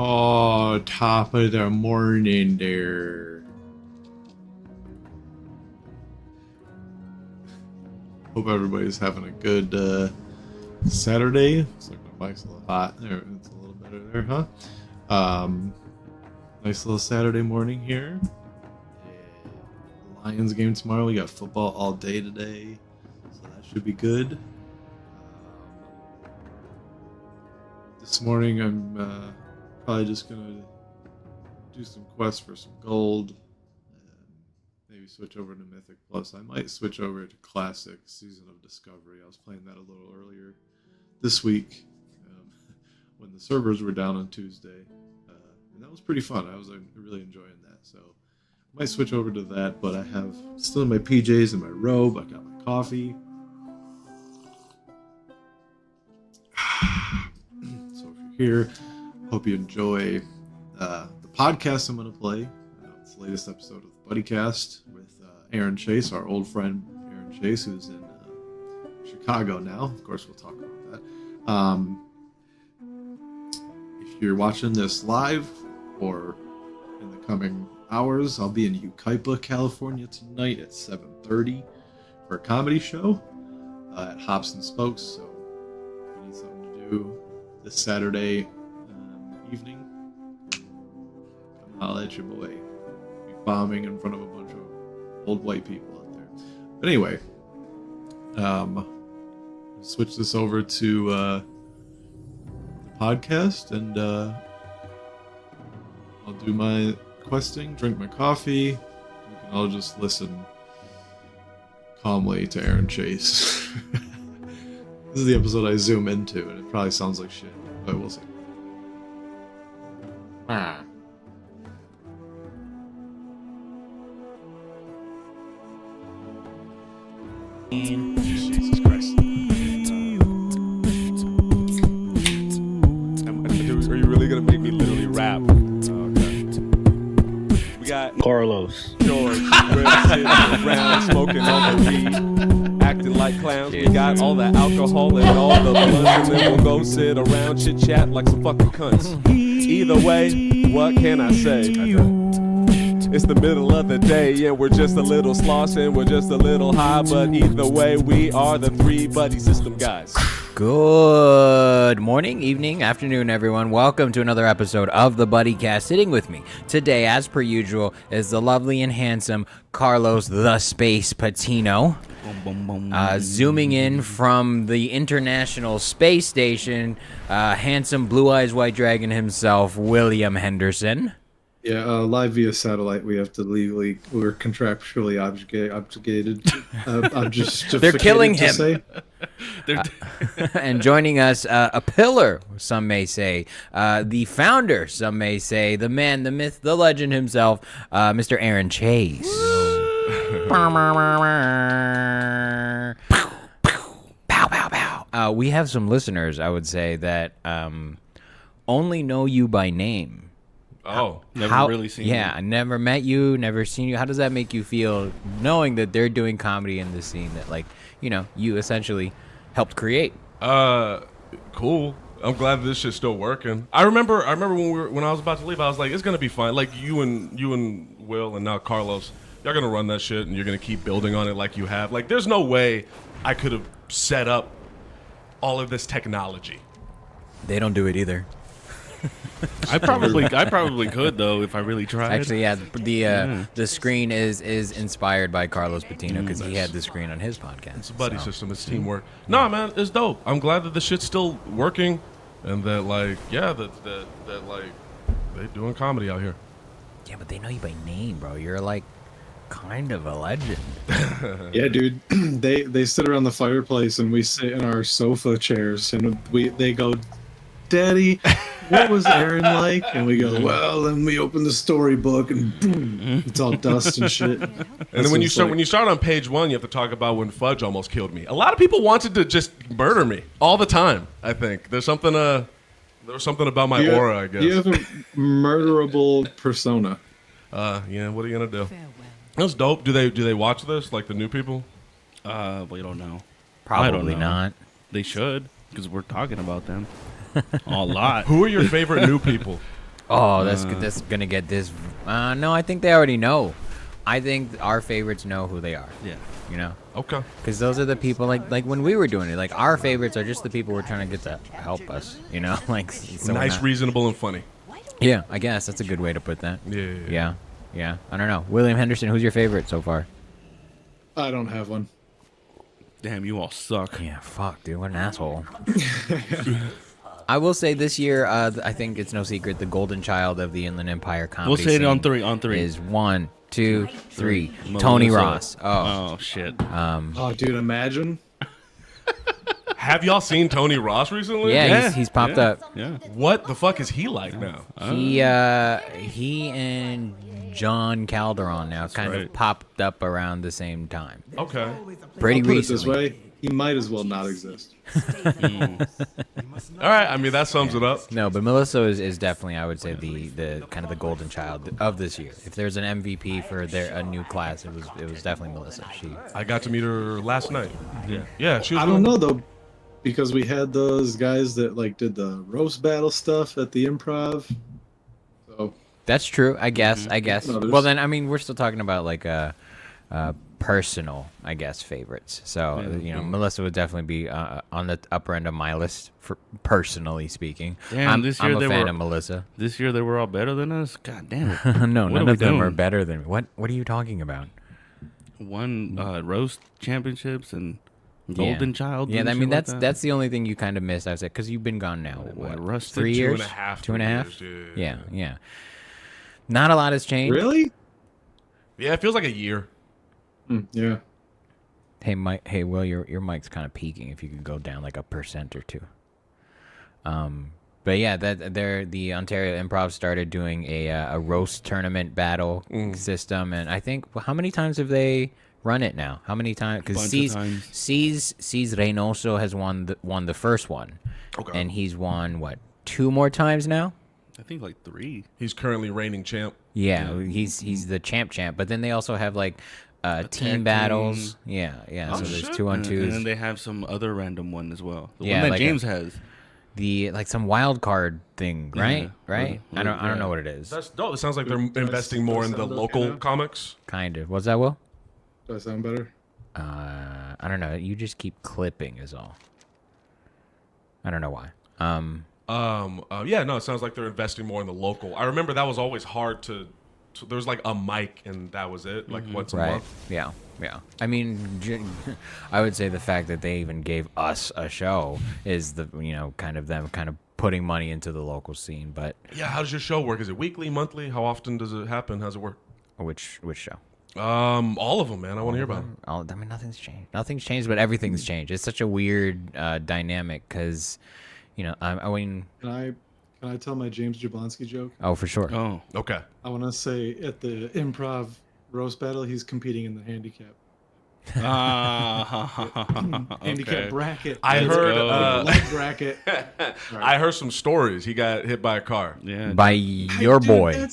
Oh, top of the morning there. Hope everybody's having a good Saturday. Looks like my mic's a little hot. There, it's a little better there, huh? Nice little Saturday morning here. Lions game tomorrow. We got football all day today, so that should be good. This morning I'm probably just gonna do some quests for some gold, and maybe switch over to Mythic Plus. I might switch over to Classic Season of Discovery. I was playing that a little earlier this week when the servers were down on Tuesday, and that was pretty fun. I was really enjoying that, so I might switch over to that. But I have still in my PJs and my robe. I got my coffee. So if you're here, hope you enjoy the podcast I'm going to play. It's the latest episode of the Buddycast with Aaron Chase, our old friend Aaron Chase, who's in Chicago now. Of course, we'll talk about that. If you're watching this live or in the coming hours, I'll be in Yucaipa, California tonight at 7:30 for a comedy show at Hops and Spokes. So if you need something to do this Saturday evening, come holla at your boy. Be bombing in front of a bunch of old white people out there. But anyway, switch this over to the podcast, and I'll do my questing, drink my coffee. We can all just listen calmly to Aaron Chase. This is the episode I zoom into, and it probably sounds like shit, but we'll see. Jesus Christ. Are you really gonna make me literally rap? Okay. We got Carlos. George. We're sitting around smoking all the weed, acting like clowns. We got all the alcohol and all the blunts, and then we'll go sit around chit chat like some fucking cunts. Either way, what can I say? It's the middle of the day and we're just a little sloss and we're just a little high, but either way, we are the three buddy system guys. Good morning, evening, afternoon, everyone. Welcome to another episode of the Buddycast. Sitting with me today, as per usual, is the lovely and handsome Carlos the Space Patino. Zooming in from the International Space Station, handsome blue eyes white dragon himself, William Henderson. Yeah, live via satellite. We have to we're contractually obligated. I'm just They're killing him. Say. And joining us, a pillar, some may say, the founder, some may say, the man, the myth, the legend himself, Mr. Aaron Chase. Pow, pow, pow. We have some listeners, I would say, that only know you by name. Oh, never really seen you. Yeah, I never met you, never seen you. How does that make you feel knowing that they're doing comedy in the scene that, like, you know, you essentially helped create? Cool. I'm glad this shit's still working. I remember when I was about to leave, I was like, it's gonna be fine. Like you and Will and now Carlos, y'all gonna run that shit and you're gonna keep building on it like you have. Like, there's no way I could have set up all of this technology. They don't do it either. I probably could though if I really tried. Actually, yeah, the screen is inspired by Carlos Patino because he had the screen on his podcast. It's a buddy system. It's teamwork. Nah, man, it's dope. I'm glad that the shit's still working, and that that they doing comedy out here. Yeah, but they know you by name, bro. You're like kind of a legend. Yeah, dude. They sit around the fireplace and we sit in our sofa chairs and they go, "Daddy, what was Aaron like?" And we go, "Well," and we open the storybook and boom, it's all dust and shit. And then when you start on page 1, you have to talk about when Fudge almost killed me. A lot of people wanted to just murder me all the time. I think there was something about my aura, I guess. You have a murderable persona. Yeah. What are you gonna do? That was dope. Do they watch this? Like the new people? We don't know. Probably not. They should, because we're talking about them a lot. Who are your favorite new people? Oh, that's gonna get this. No, I think they already know. I think our favorites know who they are. Yeah. You know, Okay. because those are the people like when we were doing it. Like our favorites are just the people we're trying to get to help us. You know, like so we're Nice, not- reasonable, and funny. Yeah, I guess that's a good way to put that. Yeah. Yeah. I don't know. William Henderson, who's your favorite so far? I don't have one. Damn, you all suck. Yeah, fuck, dude, what an asshole. I will say this year, I think it's no secret, the golden child of the Inland Empire comedy We'll say it on scene three. On three. is 1, 2, 3. Melissa. Tony Ross. Oh shit. Oh, dude, imagine. Have y'all seen Tony Ross recently? Yeah, he's popped yeah. up. Yeah. What the fuck is he like now? He and John Calderon now kind of right. popped up around the same time. Okay. Pretty I'll put it this recently. way, he might as well not exist. All right. I mean, that sums it up. No, but Melissa is definitely, I would say, the kind of the golden child of this year. If there's an MVP for a new class, it was definitely Melissa. I got to meet her last night. Yeah. Yeah, she was. I don't know though, because we had those guys that like did the roast battle stuff at the improv. So That's true. I guess. No, there's- Well, then I mean, we're still talking about like personal, I guess, favorites. So Melissa would definitely be on the upper end of my list for personally speaking. Damn, this year I'm a they fan were- of Melissa. This year they were all better than us. God damn it. No, What none are we of them are doing? better than me. What are you talking about? Won roast championships and golden child. Yeah, and I shit mean like that's the only thing you kind of missed. I would say because you've been gone now. What? rusted 3 2 years? and a half, 2.5. 3 years, Yeah. Not a lot has changed. really, Yeah, it feels like a year. yeah. Hey, Mike. Hey, Will, your mic's kind of peaking. If you could go down like 1% or 2. But yeah, the Ontario Improv started doing a roast tournament battle system, and I think how many times have they run it now? How many times? Because Bunch of times. C's Reynoso has won the first one, Okay. and he's won what 2 more times now. I think like 3. He's currently reigning champ. Yeah, he's the champ. But then they also have like tag team battles. Yeah. Oh, So there's shit. 2 on And then 2s. they have some other random one as well. The Yeah, one that like James has. The like some wild card thing, right? Yeah. Right? I don't Yeah. know what it is. That's dope. It sounds like they're investing more in the sound okay local now? comics. Kind of. What's that, Will? Do I sound better? I don't know. You just keep clipping is all. I don't know why. Yeah, no, it sounds like they're investing more in the local. I remember that was always hard to there was like a mic and that was it, like once a Right. month. Yeah. I mean, I would say the fact that they even gave us a show is the kind of them kind of putting money into the local scene. But Yeah, how does your show work? Is it weekly, monthly? How often does it happen? How's it work? which show? All of them, man. I want to hear about it. I mean, nothing's changed. Nothing's changed, but everything's changed. It's such a weird dynamic because, I mean, Can I tell my James Jablonski joke? oh, for sure. Oh. Okay. I want to say at the improv roast battle, he's competing in the handicap Okay. bracket. I Let's heard go. leg bracket. I heard some stories. He got hit by a car. Yeah. By your Dude, boy.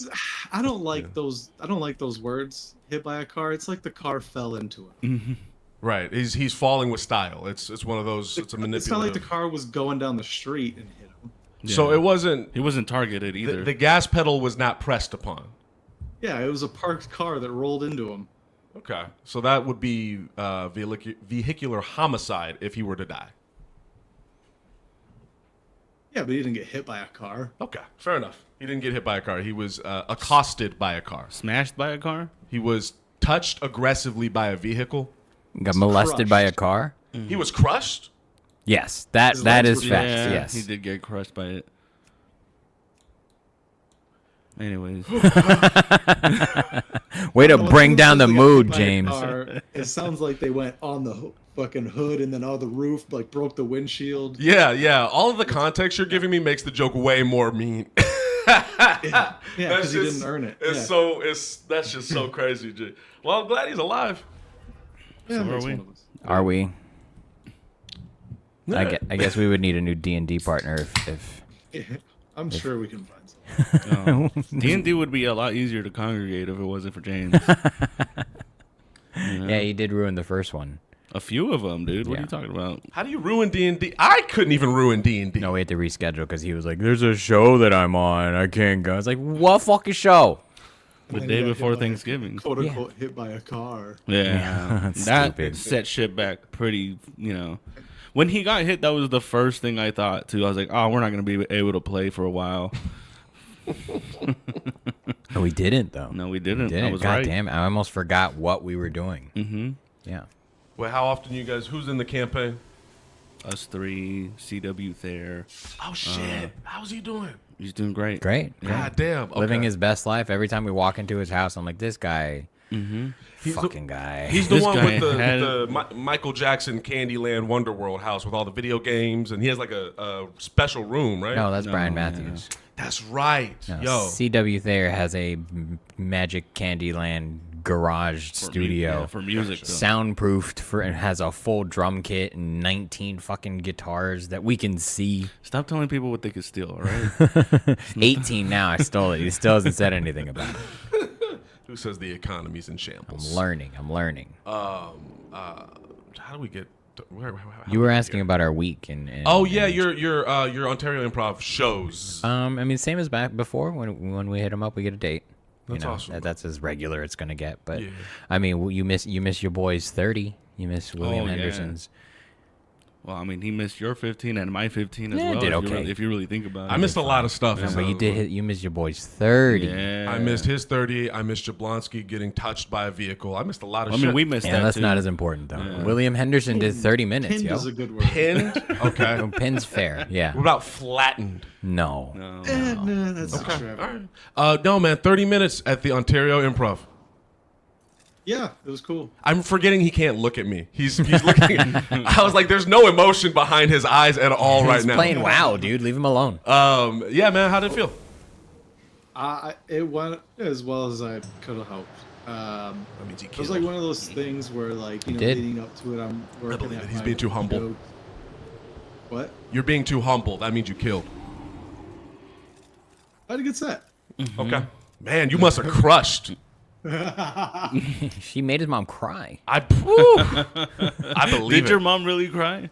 I don't like those. I don't like those words. Hit by a car. It's like the car fell into him. Right. He's falling with style. It's one of those. It's a manipulative. It's not like the car was going down the street and hit him. So it wasn't. He wasn't targeted either. The gas pedal was not pressed upon. Yeah, it was a parked car that rolled into him. Okay. So that would be vehicular homicide if he were to die. Yeah, but he didn't get hit by a car. Okay. Fair enough. He didn't get hit by a car. He was accosted by a car. Smashed by a car? He was touched aggressively by a vehicle. Got molested by a crushed. car? He was crushed. Yes, that His that legs is were- fact. Yeah, Yes. he did get crushed by it. Anyways. Way to Well, bring it down the sounds like a mood, hit by a James. car. It sounds like they went on the fucking hood and then on the roof, like broke the windshield. Yeah. All of the context you're giving me makes the joke way more mean. Yeah, because he just- didn't earn it. It's Yeah. that's just so crazy. G. Well, I'm glad he's alive. Yeah, So makes are we? one of us. Are we? Yeah. I guess we would need a new D&D partner if I'm sure we can find some. D&D would be a lot easier to congregate if it wasn't for James. yeah, he did ruin the first one. A few of them, dude. What are Yeah. you talking about? How do you ruin D&D? I couldn't even ruin D&D. No, we had to reschedule because he was like, "There's a show that I'm on. I can't go." I was like, "What fucking show?" The And day he got before hit by a- Thanksgiving. quote unquote hit by a car. Yeah, that's that stupid. set shit back pretty. When he got hit, that was the first thing I thought too. I was like, oh, we're not gonna be able to play for a while. No, we didn't though. No, we didn't. I Didn't. was God right. damn it! I almost forgot what we were doing. Mm-hmm. Yeah. Well, how often you guys? Who's in the campaign? Us three, CW there. Oh shit! How's he doing? He's doing great. Great. God damn. Okay. Living his best life. Every time we walk into his house, I'm like, this guy, Mm-hmm. fucking guy. He's the This one guy with the, had- Michael Jackson Candyland Wonderworld house with all the video games, and he has like a special room, right? No, that's Brian No, yeah. Matthews. That's right. No, Yo, CW Thayer has a Magic Candyland garage studio. For music. Though. Soundproofed for and has a full drum kit and 19 fucking guitars that we can see. Stop telling people what they could steal, all right? 18 now. I stole it. He still hasn't said anything about it. who says the economy's in I'm shambles? learning. How do we get? How You were we get asking here? about our week and Oh yeah, your Ontario Improv shows. I mean, same as back before when we hit him up, we get a date. That's awesome. That's as regular it's gonna get. But Yeah. I mean, you miss your boys 30. You miss William Oh, yeah. Henderson's. Well, I mean, he missed your 15 and my 15 as Yeah, well. did if you okay. really- if you really think about it. I missed a lot of stuff. No, so- but you miss your boys 30. Yeah. I missed his 30. I missed Jablonski getting touched by a vehicle. I missed a lot of I shit. mean, we missed Yeah, that that's too. not as important though. Yeah. William Henderson did 30 minutes, Pinned yo. is a good word. pinned. Okay. No, pin's fair. Yeah. What about flattened? No. No. Nah, that's extravagant. All right. No, man. 30 minutes at the Ontario Improv. Yeah, it was cool. I'm forgetting he can't look at me. He's looking. I was like, there's no emotion behind his eyes at all right He's now. playing WoW, dude. Leave him alone. Yeah, man. How did it feel? It went as well as I could have hoped. That means he It was killed. like one of those things where, like, did. leading up to it, I'm working believe at it. He's my being too humble. joke. What? You're being too humble. That means you killed. I had a good set. Okay. Man, you must have crushed. She made his mom cry. I believe Did it. your mom really cry?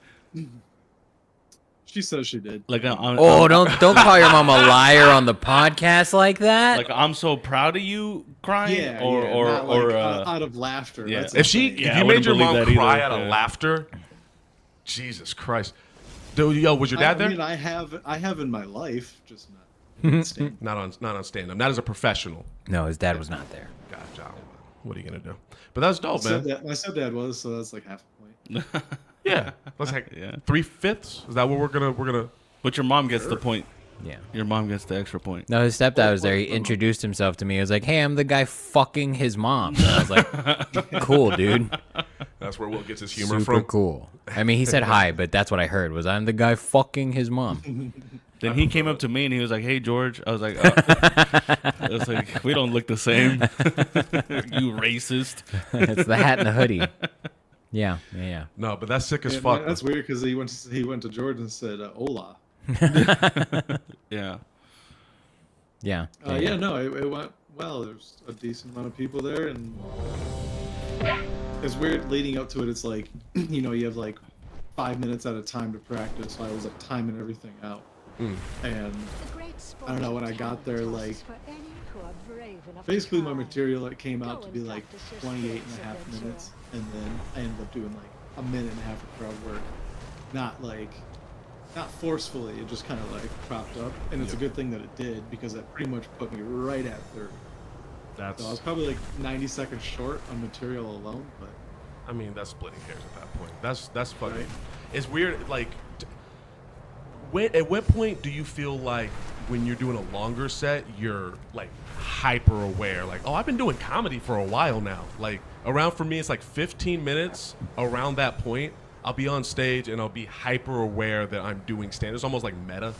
She says she did. Like, Oh, don't call your mom a liar on the podcast like that. like I'm so proud of you crying, Yeah, or not like, or out of laughter. yeah. That's If she, insane. Yeah, if I you wouldn't made your believe mom that cry either. out of Yeah. laughter, Jesus Christ, dude, yo, was your dad I there? mean, I have in my life, just not. stand. Not on stand up, not as a professional. No, his dad was not there. Gotcha. What are you gonna do? But that's dope, man. My stepdad was, so that's like half a point. Yeah, that's like Yeah. 3/5. Is that what we're gonna? But your mom gets the point. Yeah. Your mom gets the extra point. No, his stepdad was there. He introduced himself to me. He was like, "Hey, I'm the guy fucking his mom." And I was like, "Cool, dude. That's where Will gets his humor Super from. cool." I mean, he said hi, but that's what I heard. Was I'm the guy fucking his mom. Then he came up to me and he was like, "Hey, George." I was like, I was like, "We don't look the same." You racist. It's the hat and the hoodie. Yeah. No, but that's sick as Yeah, fuck. man, that's weird because he went to George and said, "Hola." Yeah. Yeah. Yeah, no, it went well. There's a decent amount of people there, and it's weird leading up to it. It's like, you have like 5 minutes at a time to practice. So I was like timing everything out, and I don't know, when I got there, like, basically my material came out to be like 28 and a half minutes, and then I ended up doing like a minute and a half of crowd work. Not forcefully, it just kind of like propped up, and it's a good thing that it did, because that pretty much put me right at 30. So I was probably like 90 seconds short on material alone, but I mean, that's splitting hairs at that point. That's fucking. Right. It's weird. Like, at what point do you feel like when you're doing a longer set, you're like hyper aware? Like, oh, I've been doing comedy for a while now. Like, around for me, it's like 15 minutes. Around that point, I'll be on stage and I'll be hyper aware that I'm doing stand. It's almost like meta.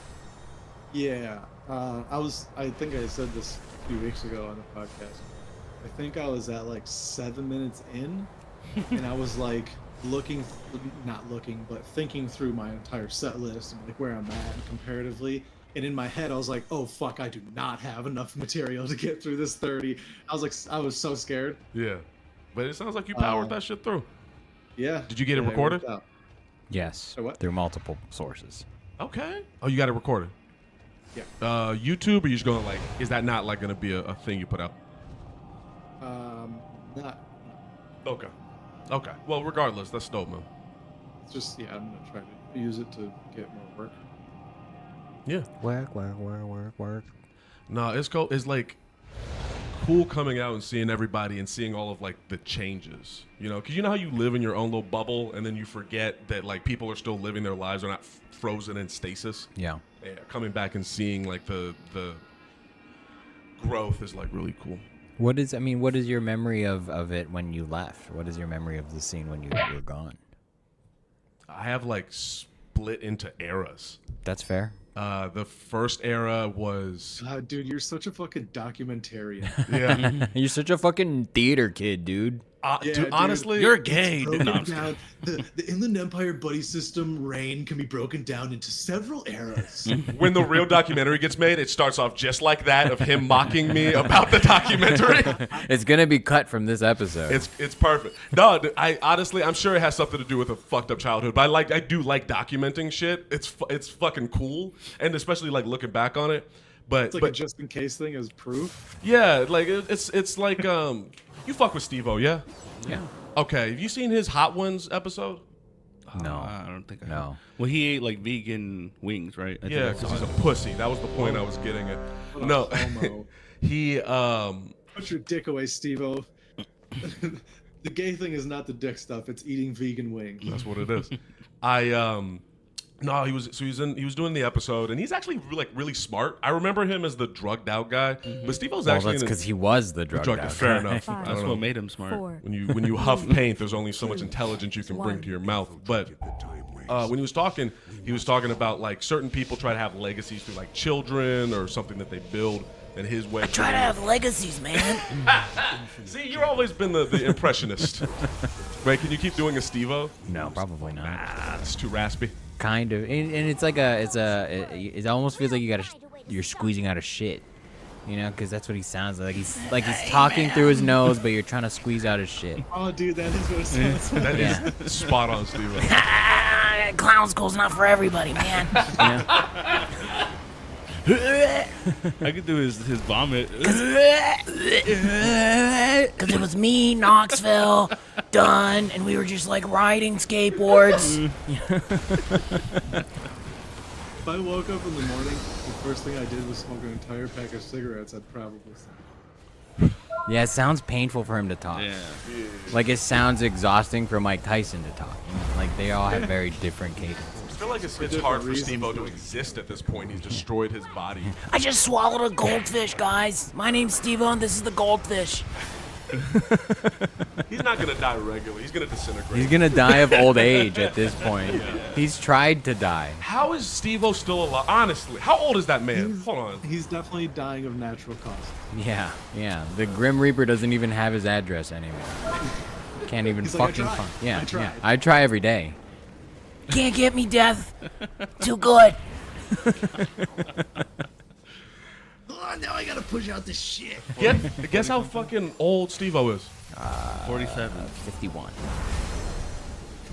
yeah. I think I said this a few weeks ago on the podcast. I think I was at like 7 minutes in, and I was like thinking through my entire set list and like where I'm at and comparatively. And in my head, I was like, "Oh fuck, I do not have enough material to get through this 30." I was so scared. Yeah, but it sounds like you powered that shit through. Yeah. Did you get it Yeah, recorded? worked out. Yes, What? through multiple sources. Okay. Oh, you got it recorded. Yeah. YouTube, or you just going like? Is that not like gonna be a thing you put out? Not. Okay. Okay. Well, regardless, that's dope, man. It's just I'm gonna try to use it to get more work. Yeah. Work. No, it's cool. It's like cool coming out and seeing everybody and seeing all of like the changes. You know, because you know how you live in your own little bubble and then you forget that like people are still living their lives. They're not frozen in stasis. Yeah. Yeah. Coming back and seeing like the growth is like really cool. What is your memory of it when you left? What is your memory of the scene when you were gone? I have like split into eras. That's fair. The first era was Dude, you're such a fucking documentarian. yeah. You're such a fucking theater kid, dude. Yeah, dude, dude. honestly, You're gay. Broken No, I'm just down, the Inland Empire buddy system reign can be broken down into several eras. when the real documentary gets made, it starts off just like that of him mocking me about the documentary. It's gonna be cut from this episode. It's perfect. No, I honestly, I'm sure it has something to do with a fucked up childhood, but I do like documenting shit. It's fucking cool, and especially like looking back on it. But It's like a just in case thing as proof. yeah, like it's like you fuck with Steve-O, yeah? yeah. Okay, have you seen his Hot Ones episode? No. I don't think I No. have. Well, he ate like vegan wings, right? I think Yeah, I because saw he's a it. pussy. That was the point I was getting at. What a No, homo. he Put your dick away, Steve-O. The gay thing is not the dick stuff. It's eating vegan wings. That's what it is. No, he was doing the episode, and he's actually really smart. I remember him as the drugged out guy, but Steve-O's Well, actually that's in because he was the drug drugged. out. Fair enough. I That's don't know. what made him smart. When you huff paint, there's only so much intelligence you can bring to your mouth. But when he was talking about like certain people try to have legacies through like children or something that they build. And his way. Try to have legacies, man. See, you've always been the impressionist. Right? Can you keep doing a Steve-O? No, probably not. Ah, it's too raspy. Kind of, and it's like it almost feels like you're squeezing out a shit, you know, because that's what he sounds like. He's talking through his nose, but you're trying to squeeze out his shit. Oh, dude, that is what it sounds like. That Yeah. is spot on, Steve-O. Clown school's not for everybody, man. I could do his vomit. Because it was me, Knoxville, Dunn, and we were just like riding skateboards. If I woke up in the morning, the first thing I did was smoke an entire pack of cigarettes, I'd probably stop. Yeah, it sounds painful for him to talk. Yeah. Like it sounds exhausting for Mike Tyson to talk. You know? Like they all have very different cadences. I feel like it's different hard for reasons, Steve-O to though. exist at this point. He's destroyed his body. I just swallowed a goldfish, guys. My name's Steve-O, and this is the goldfish. He's not gonna die regularly. He's gonna disintegrate. He's gonna die of old age at this point. He's tried to die. How is Steve-O still alive? Honestly, how old is that man? Hold on. He's definitely dying of natural causes. Yeah. The Grim Reaper doesn't even have his address anymore. Can't even He's like, fucking "I tried. find. Yeah, I tried." yeah. I try every day. Can't get me, death. Too good. Oh, now I gotta push out this shit. Guess how fucking old Steve-O is. 47. 51.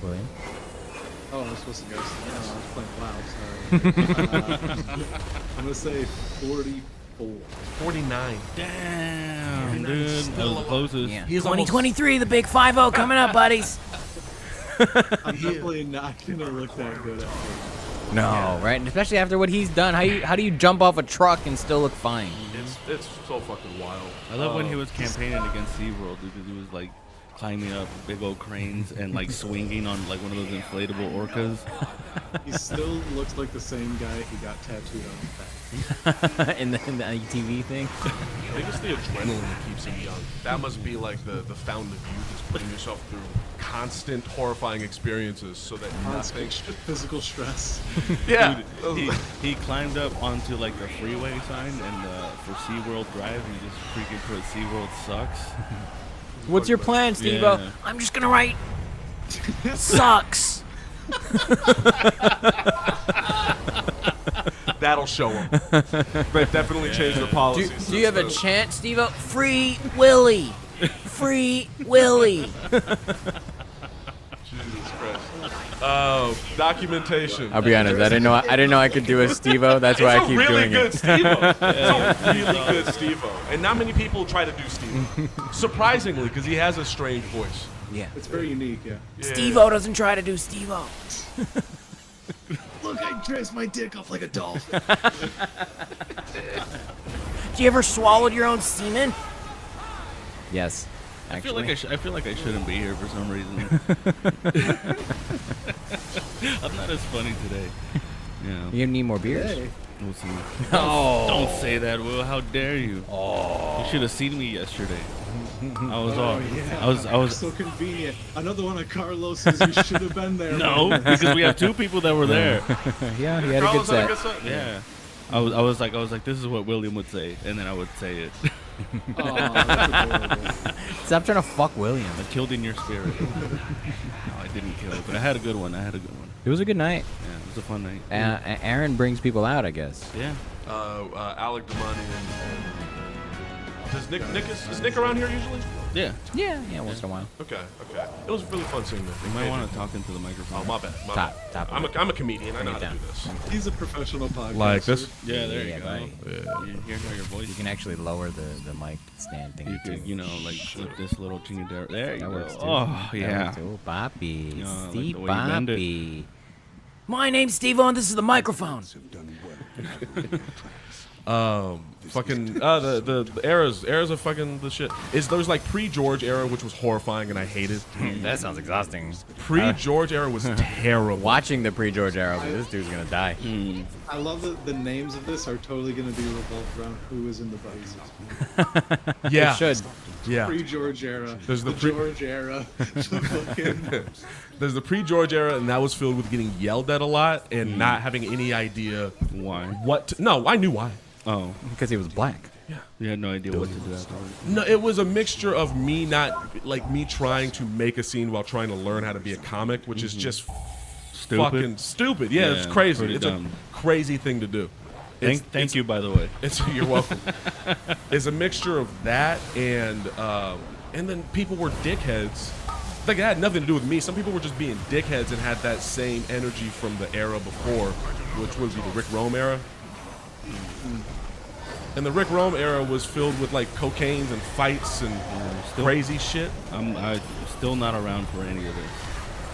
William? Oh, I'm supposed to guess. I was playing WoW, sorry. I'm gonna say 44. 49. Damn, dude. That was the closest. Yeah. He's almost 2023, the big 5-0 coming up, buddies. I'm definitely not gonna look that good after. No, right? And especially after what he's done. How do you jump off a truck and still look fine? It's so fucking wild. I love when he was campaigning against SeaWorld because he was like climbing up big old cranes and like swinging on like one of those inflatable orcas. He still looks like the same guy he got tattooed on his back. in the ATV thing. I think it's the adrenaline that keeps him young. That must be like the fountain of youth is putting yourself through constant horrifying experiences so that nothing. Physical stress. Yeah. He climbed up onto like the freeway sign and for SeaWorld Drive he just freaking put SeaWorld sucks. What's your plan, Steve-O? Yeah. I'm just gonna write sucks. That'll show him. But definitely change their policies. Do you have a chant, Steve-O? Free Willy. Free Willy. Documentation. I'll be honest. I didn't know I could do a Steve-O. That's why I keep doing it. It's a really good Steve-O. And not many people try to do Steve-O. Surprisingly, because he has a strange voice. Yeah. It's very unique, yeah. Steve-O doesn't try to do Steve-O. Look, I dress my dick up like a dolphin. Do you ever swallowed your own semen? Yes. I feel like I shouldn't be here for some reason. I'm not as funny today. Yeah. You need more beers? Hey. We'll see. Oh. Don't say that, Will. How dare you? Oh. You should have seen me yesterday. I was off. Yeah. I was so convenient. Another one of Carlos's. You should have been there. No, because we have two people that were there. Yeah, he had a good set. Yeah. I was like, this is what William would say, and then I would say it. Oh, that's adorable. Stop trying to fuck William. I killed in your spirit. No, I didn't kill it, but I had a good one. It was a good night. Yeah, it was a fun night. Aaron brings people out, I guess. Yeah. Alec Damani and does Nick is Nick around here usually? Yeah. Yeah, once in a while. Okay. It was really fun seeing Nick. You might want to talk into the microphone. Oh, my bad. Top. I'm a comedian. I know how to do this. He's a professional podcaster. Like this? Yeah, there Yeah, you go. buddy. You hear how your voice. You can actually lower the mic stand thing You too. could, like flip this little chingy there. There you That go. works too. Oh, That yeah. works too. Oh, Boppy. Yeah, I like Steve the way you bend it. Boppy. My name's Steve-O, and this is the microphone. Fucking the eras of fucking the shit. There's like pre-George era, which was horrifying and I hated. That sounds exhausting. Pre-George era was terrible. Watching the pre-George era, like, this dude's gonna die. I love that the names of this are totally going to be revolved around who is in the buddy system. Yeah, It should. yeah. Pre-George era. There's the George era. The fucking... There's the pre-George era, and that was filled with getting yelled at a lot and not having any idea Why? No, I knew why. Oh, Because he was black. you had no idea what to do afterwards. No, it was a mixture of me trying to make a scene while trying to learn how to be a comic, which is just fucking stupid. Yeah, it's Yeah, crazy. pretty It's dumb. a crazy thing to do. Thank you, by the way. You're welcome. It's a mixture of that and then people were dickheads. Like it had nothing to do with me. Some people were just being dickheads and had that same energy from the era before, which would be the Rick Rome era. And the Rick Rome era was filled with like cocaines and fights and crazy shit. I'm still not around for any of this.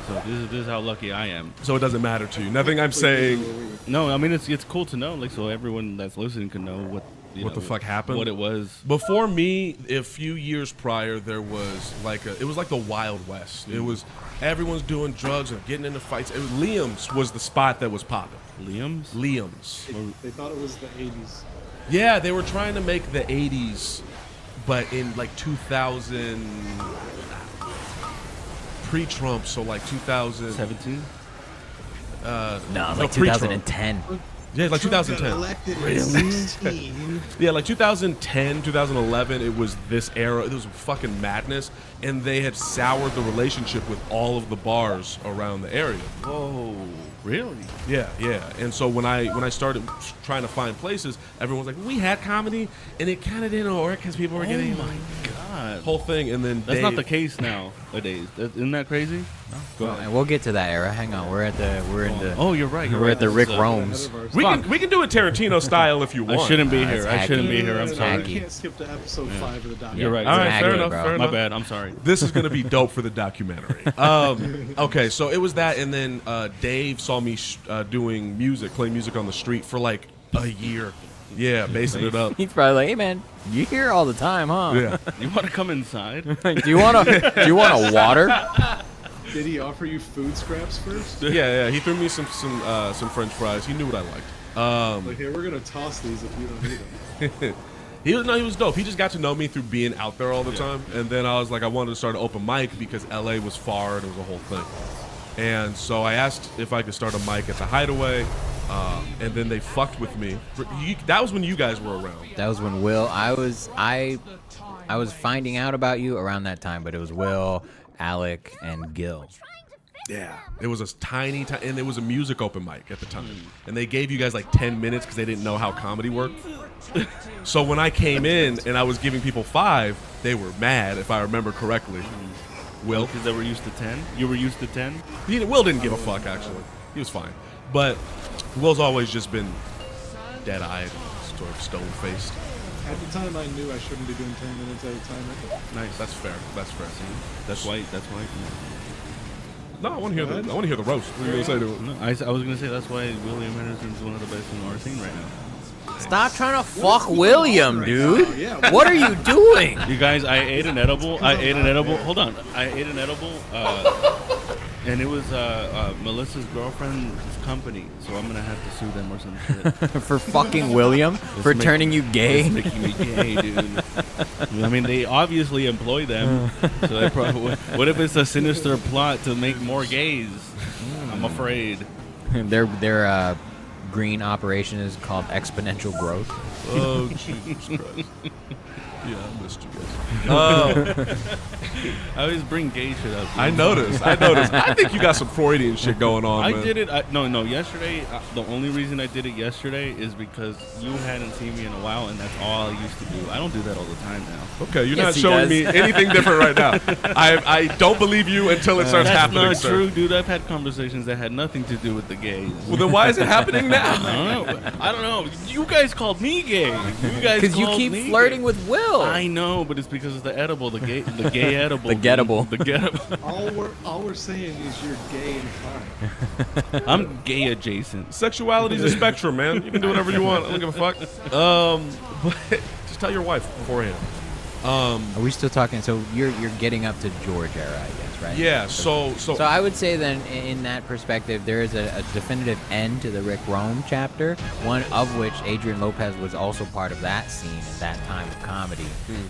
So this is how lucky I am. So it doesn't matter to you. Nothing I'm saying. No, I mean it's cool to know, like, so everyone that's listening can know what the fuck happened, what it was. Before me, a few years prior, there was it was like the Wild West. It was everyone's doing drugs and getting into fights. Liam's was the spot that was popping. Liam's. They thought it was the 80s. Yeah, they were trying to make the 80s, but in like 2000, pre-Trump, so like 2017. 17? No, No, like pre-Trump. 2010. Yeah, like 2010. Really? Yeah, like 2010, 2011, it was this era. It was fucking madness, and they had soured the relationship with all of the bars around the area. Oh, really? Yeah. And so when I started trying to find places, everyone was like, "We had comedy," and it kind of didn't work because people were getting my God. whole thing. And then That's not the case nowadays. Isn't that crazy? Go ahead. And we'll get to that era. Hang on, we're in the Oh, you're right. we're at the Rick Rome's. We can do it Tarantino style if you want. I shouldn't be Nah, here. it's I shouldn't hacky. be here. I'm It's sorry. hacky. You can't skip to episode 5 of the documentary. You're right. All right, It's fair hacky, enough. bro. Fair My enough. bad. I'm sorry. This is gonna be dope for the documentary. Okay, so it was that, and then Dave saw me playing music on the street for like a year. Yeah, basing it up. He's probably like, "Hey man, you here all the time, huh? Yeah. You want to come inside? do you want a water?" Did he offer you food scraps first? Yeah. He threw me some French fries. He knew what I liked. Like, here, we're going to toss these if you don't need them. He was dope. He just got to know me through being out there all the time. And then I was like, I wanted to start an open mic because LA was far and it was a whole thing. And so I asked if I could start a mic at the Hideaway. And then they fucked with me. That was when you guys were around. That was when Will. I was finding out about you around that time, but it was Will, Alec, and Gil. Yeah. It was a tiny, and it was a music open mic at the time. And they gave you guys like 10 minutes because they didn't know how comedy worked. So when I came in and I was giving people 5, they were mad, if I remember correctly. Will. Because they were used to 10. You were used to 10. Will didn't give a fuck, actually. He was fine. But Will's always just been dead-eyed, sort of stone-faced. At the time, I knew I shouldn't be doing 10 minutes at a time. Nice. That's fair. That's fair. That's why. No, I want to hear the. I want to hear the roast. What are you gonna say to it? No, I was gonna say that's why William Henderson's one of the best in our scene right now. Stop trying to fuck William, dude. Yeah. What are you doing? You guys, I ate an edible. Hold on. I ate an edible, and it was Melissa's girlfriend's company. So I'm gonna have to sue them or some shit. For fucking William? For turning you gay? It's making me gay, dude. I mean, they obviously employ them. So they probably. What if it's a sinister plot to make more gays? I'm afraid. Their green operation is called exponential growth. Oh, Jesus Christ. Yeah, I missed you guys. I always bring gay shit up. I noticed. I think you got some Freudian shit going on, I man. did it. No. Yesterday, the only reason I did it yesterday is because you hadn't seen me in a while, and that's all I used to do. I don't do that all the time now. Okay, you're Yes, not he showing does. me anything different right now. I don't believe you until it starts That's happening, not sir. true, dude. I've had conversations that had nothing to do with the gays. Well, then why is it happening now? I don't know. You guys called me gay. You guys Because you called keep me flirting gay. with Will. I know, but it's because of the edible, the gay edible. The gettable. The gettable. All we're saying is you're gay and fine. I'm gay adjacent. Sexuality's a spectrum, man. You can do whatever you want. I don't give a fuck. But just tell your wife beforehand. Are we still talking? So you're getting up to George era, I guess, right? Yeah. So I would say then, in that perspective, there is a definitive end to the Rick Rome chapter, one of which Adrian Lopez was also part of that scene at that time of comedy.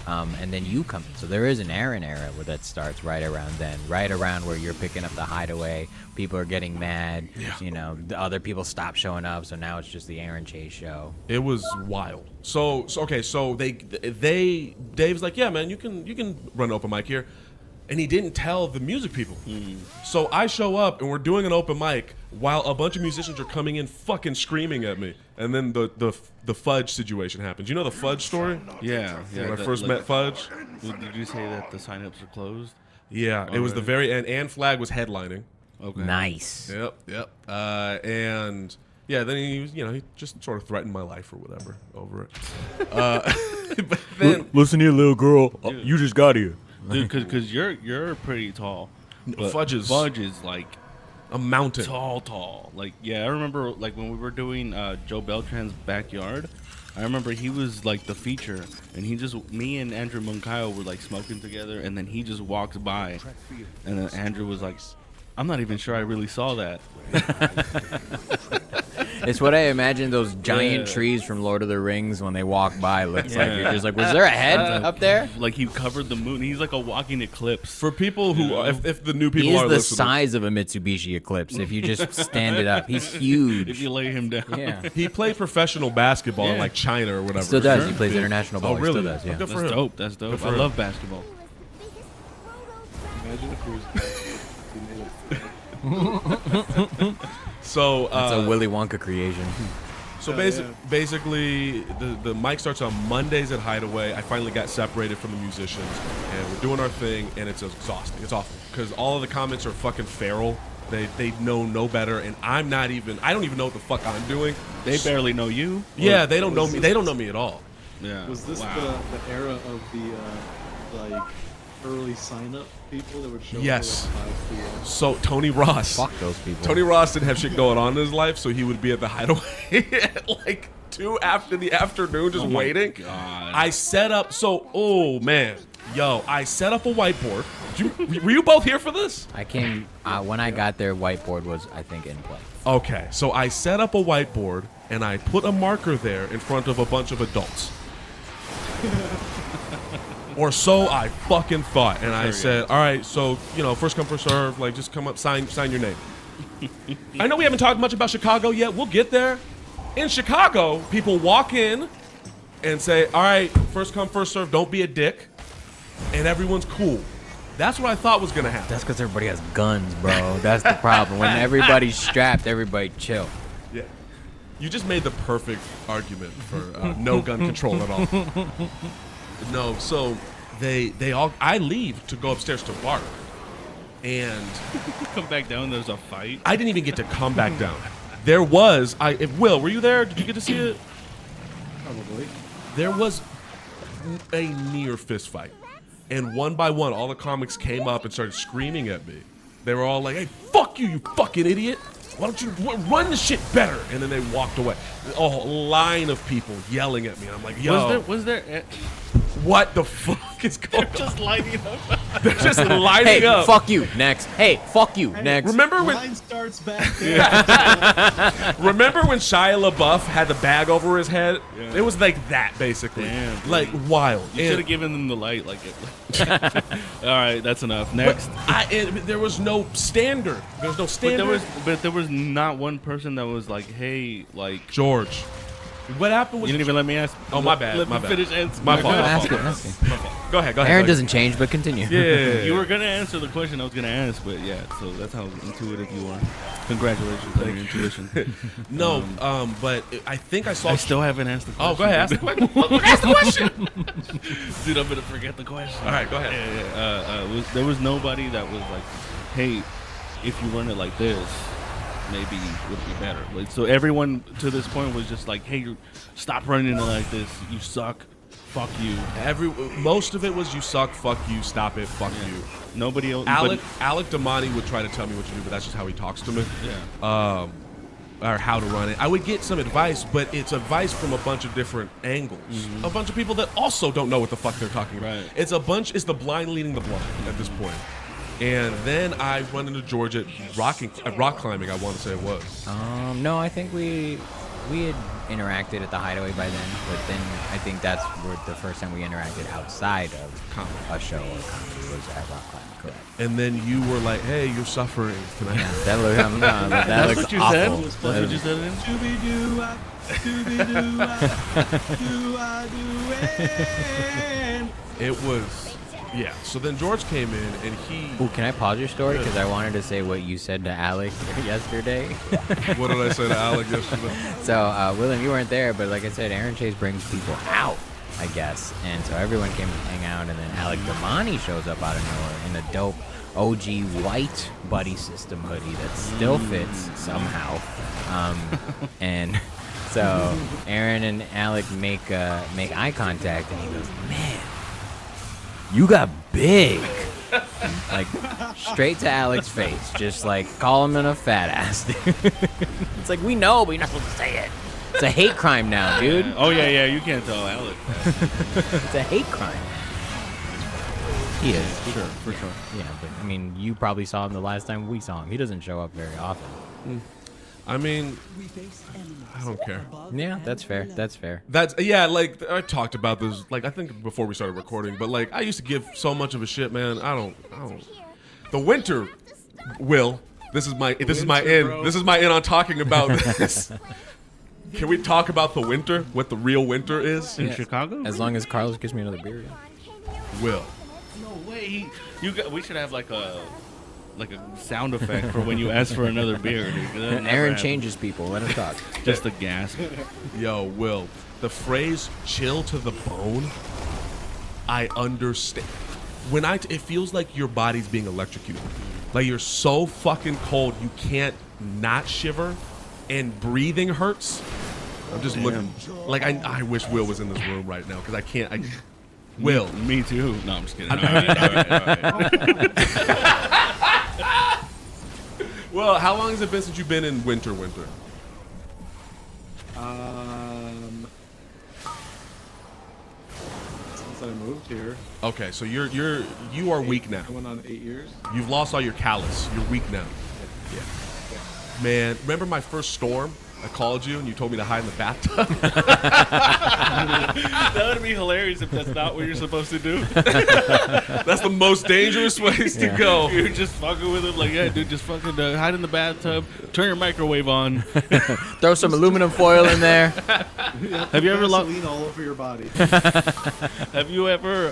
And then you come. So there is an Aaron era where that starts right around then, right around where you're picking up the Hideaway. People are getting mad. Yeah. You know, the other people stop showing up. So now it's just the Aaron Chase show. it was wild. So Dave's like, yeah, man, you can run open mic here, and he didn't tell the music people. So I show up and we're doing an open mic while a bunch of musicians are coming in fucking screaming at me, and then the Fudge situation happens. You know the Fudge story? Yeah. When I first met Fudge. Did you say that the signups are closed? Yeah, it was the very end. Ann Flagg was headlining. Okay. Nice. Yep. And yeah, then he was, he just sort of threatened my life or whatever over it. But then Listen here, little girl. You just got here. Dude, because you're pretty tall. But Fudge is like a mountain. tall. Like, yeah, I remember like when we were doing Joe Beltran's backyard. I remember he was like the feature, and me and Andrew Moncayo were like smoking together, and then he just walks by, and then Andrew was like, I'm not even sure I really saw that. It's what I imagine those giant trees from Lord of the Rings when they walk by looks like. You're just like, was there a head up there? Like he covered the moon. He's like a walking eclipse. For people who, if the new people He is are the listening, size of a Mitsubishi Eclipse if you just stand it up. He's huge. If you lay him down. Yeah. he played professional basketball in Yeah. like China or whatever. Still does. Sure. He plays international ball. Oh, really? He still does, yeah. Good for That's him. dope. That's dope. Good for I him. love basketball. Imagine if he was So It's a Willy Wonka creation. So Oh, yeah. basically, the mic starts on Mondays at Hideaway. I finally got separated from the musicians, and we're doing our thing, and it's exhausting. It's awful because all of the comments are fucking feral. They know no better, and I don't even know what the fuck I'm doing. They barely know you. Yeah, they don't know me. They don't know me at all. Yeah. Was this Wow. the era of the like early sign up people that would show Yes. up at like 5 p.m.? So Tony Ross. Fuck those people. Tony Ross didn't have shit going on in his life, so he would be at the Hideaway at like 2 after the afternoon, just Oh my waiting. God. I set up. I set up a whiteboard. Were you both here for this? I came when I got there. Whiteboard was, I think, in play. Okay, so I set up a whiteboard and I put a marker there in front of a bunch of adults. Or so I fucking thought. And I said, all right, so, first come, first serve, like, just come up, sign your name. I know we haven't talked much about Chicago yet. We'll get there. In Chicago, people walk in and say, all right, first come, first serve, don't be a dick. And everyone's cool. That's what I thought was going to happen. That's because everybody has guns, bro. That's the problem. When everybody's strapped, everybody chill. Yeah. You just made the perfect argument for no gun control at all. No, so I leave to go upstairs to bark. and Come back down. There's a fight. I didn't even get to come back down. There was Will, were you there? Did you get to see it? Probably. There was a near fist fight, and one by one, all the comics came up and started screaming at me. They were all like, "Hey, fuck you, you fucking idiot! Why don't you run the shit better?" And then they walked away. A whole line of people yelling at me. I'm like, "Yo, Was there? what the fuck is going on?" Just lighting up. They're just lighting Hey, up. fuck you. Next. Hey, fuck you. Next. Remember when? Line starts back there. Remember when Shia LaBeouf had the bag over his head? Yeah. It was like that, basically. Damn, like wild. You And should have given them the light, like it. All right, that's enough. Next. there was no standard. There was no standard. But there was not one person that was like, "Hey, like." George. What happened was You didn't even let me ask. Oh, my bad, Let my me bad. finish answering. My fault. Ask it. Ask it. Go ahead. Aaron doesn't change, but continue. Yeah. You were gonna answer the question I was gonna ask, but yeah. So that's how intuitive you are. Congratulations on your intuition. No, but I think I saw. I still haven't asked the question. Oh, go ahead. Ask the question. Ask the question. Dude, I'm gonna forget the question. All right, go ahead. Yeah. There was nobody that was like, "Hey, if you run it like this, maybe it would be better." Like, so everyone to this point was just like, "Hey, stop running it like this. You suck. Fuck you." Most of it was you suck, fuck you, stop it, fuck you. Nobody else. Alec Damani would try to tell me what to do, but that's just how he talks to me. Yeah. Or how to run it. I would get some advice, but it's advice from a bunch of different angles. A bunch of people that also don't know what the fuck they're talking about. Right. It's the blind leading the blind at this point. And then I run into George at rock climbing, I want to say it was. No, I think we had interacted at the Hideaway by then, but then I think that's where the first time we interacted outside of a show or comedy was at Rock Climbing, correct? And then you were like, "Hey, you're suffering. Can I?" Yeah, that looks, that That's looks what you awful. said. It was That's what you said. Doobie-doo-wah, doobie-doo-wah, do-I-do-it. It was, yeah. So then George came in and he. Ooh, can I pause your story? Because I wanted to say what you said to Alec yesterday. What did I say to Alec yesterday? So, William, you weren't there, but like I said, Aaron Chase brings people out, I guess. And so everyone came to hang out, and then Alec Damani shows up out of nowhere in a dope OG white Buddy System hoodie that still fits somehow. And so Aaron and Alec make eye contact, and he goes, "Man, you got big." Like, straight to Alec's face, just like call him a fat ass, dude. It's like, we know, but you're not supposed to say it. It's a hate crime now, dude. Oh yeah, you can't tell Alec. It's a hate crime. He is. For sure. Yeah, but I mean, you probably saw him the last time we saw him. He doesn't show up very often. I mean, I don't care. Yeah, that's fair. That's fair. Like I talked about this, like I think before we started recording, but like I used to give so much of a shit, man. I don't. The winter, Will. This is my in. bro. This is my in on talking about this. Can we talk about the winter? What the real winter is? In Chicago? As long as Carlos gives me another beer. Yeah. Will. No way. We should have like a sound effect for when you ask for another beer. Dude. That never Aaron happens. changes people. Let him talk. Just a gasp. Yo, Will. The phrase "chill to the bone," I understand. It feels like your body's being electrocuted. Like you're so fucking cold, you can't not shiver, and breathing hurts. I'm just looking. Like I wish Will was in this room right now because I can't. Will. Me too. No, I'm just kidding. All right. Well, how long has it been since you've been in winter? Since I moved here, Okay, so you are weak now. I went on 8 years. You've lost all your callus. You're weak now. Yeah. Man, remember my first storm? I called you and you told me to hide in the bathtub. That would be hilarious if that's not what you're supposed to do. That's the most dangerous ways to go. You're just fucking with him like, yeah, dude, just fucking hide in the bathtub, turn your microwave on. Throw some aluminum foil in there. Have you ever Vaseline all over your body? Have you ever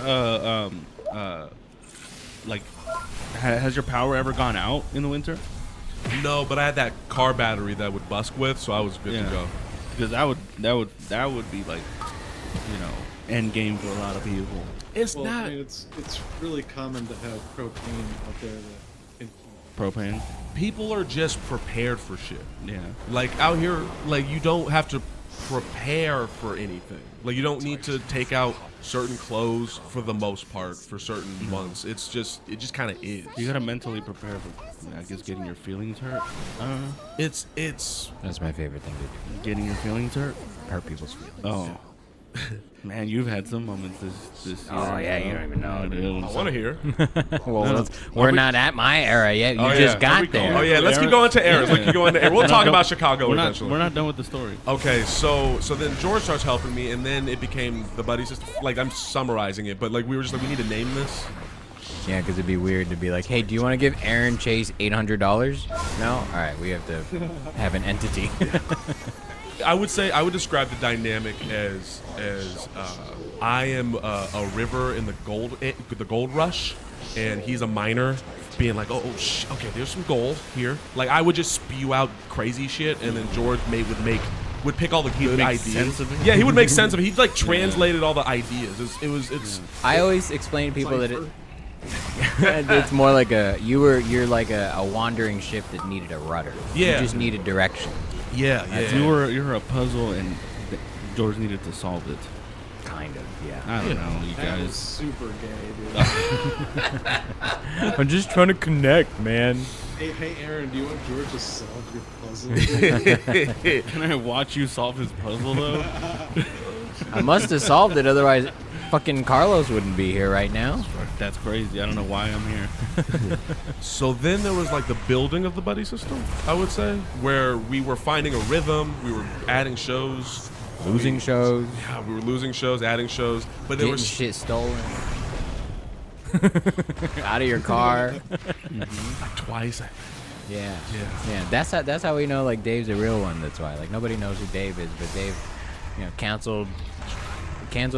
has your power ever gone out in the winter? No, but I had that car battery that would busk with, so I was good to go. Because that would be like, end game for a lot of people. It's Well, not. I mean, it's really common to have propane out there that can propane. People are just prepared for shit. Yeah. Like out here, like you don't have to prepare for anything. Like you don't need to take out certain clothes for the most part for certain months. It just kind of is. You gotta mentally prepare for, I guess, getting your feelings hurt. It's That's my favorite thing to do. Getting your feelings hurt. Hurt people's feelings. Oh. Man, you've had some moments this year. Oh, yeah, you don't even know, dude. I want to hear. Well, we're not at my era yet. You just got there. Oh yeah, let's keep going to eras. Let's keep going to eras. We'll talk about Chicago eventually. We're not done with the story. Okay, so then George starts helping me, and then it became the buddy system. Like I'm summarizing it, but like we were just like, we need to name this. Yeah, because it'd be weird to be like, hey, do you want to give Aaron Chase $800? No? All right, we have to have an entity. I would describe the dynamic as I am a river in the gold rush, and he's a miner, being like, okay, there's some gold here. Like I would just spew out crazy shit, and then George would pick all the good ideas. Sense of it? Yeah, he would make sense of it. He like translated all the ideas. It's I always explain to people that it's more like you're like a wandering ship that needed a rudder. Yeah. You just needed direction. yeah. You're a puzzle, and George needed to solve it. Kind of, yeah. I don't know, you That was guys. super gay, dude. I'm just trying to connect, man. Hey, Aaron, do you want George to solve your puzzle? Can I watch you solve his puzzle though? I must have solved it, otherwise fucking Carlos wouldn't be here right now. That's crazy. I don't know why I'm here. So then there was like the building of the buddy system, I would say, where we were finding a rhythm, we were adding shows. Losing shows, Yeah, we were losing shows, adding shows, but there getting was shit stolen out of your car. twice. Yeah. Yeah. That's how we know like Dave's a real one. That's why like nobody knows who Dave is, but Dave, canceled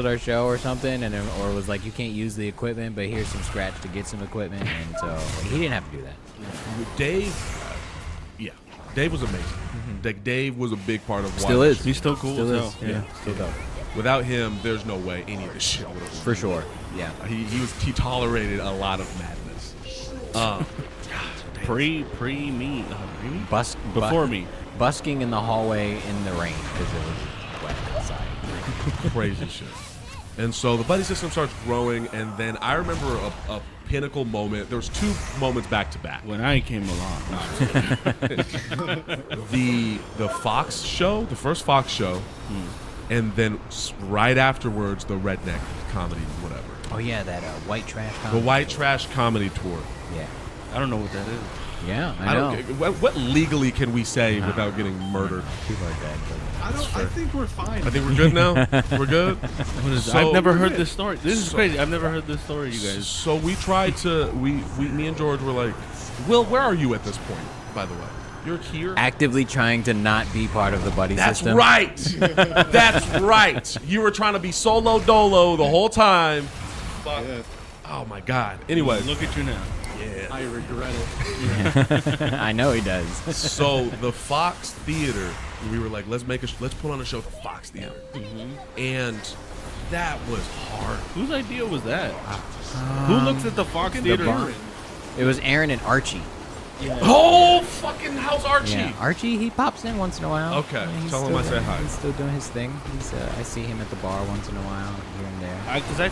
our show or something, and or was like, you can't use the equipment, but here's some scratch to get some equipment, and so he didn't have to do that. Dave was amazing. Like Dave was a big part of why Still is. He's still cool. Still as is. hell. Yeah. Still dope. Without him, there's no way any of this shit would have. For sure. Yeah. He tolerated a lot of madness. Pre me. Before me. Busking in the hallway in the rain because it was wet outside. Crazy shit. And so the buddy system starts growing, and then I remember a pinnacle moment. There was two moments back to back. When I came along. The Fox show, the first Fox show, and then right afterwards the redneck comedy, whatever. Oh yeah, that white trash. The Comedy. white trash comedy tour. Yeah. I don't know what that is. Yeah, I know. What legally can we say without getting murdered? People are dead. I think we're fine. I think we're good now. We're good. What is So- I've never heard this story. This is crazy. I've never heard this story, you guys. So we tried to. Me and George were like, Will, where are you at this point? By the way, you're here. Actively trying to not be part of the buddy That's system. right. That's right. You were trying to be solo dolo the whole time. Fuck. Yeah, Oh my God. Anyway, Look at you now. yeah. I regret it. I know he does. So the Fox Theater, we were like, let's put on a show at the Fox Theater, and that was hard. Whose idea was that? Who looks at the Fox Theater? bar. It was Aaron and Archie. Oh fucking how's Archie? Yeah, Archie, he pops in once in a while. Okay, He's tell him I still- said hi. He's still doing his thing. I see him at the bar once in a while, here and there. Because I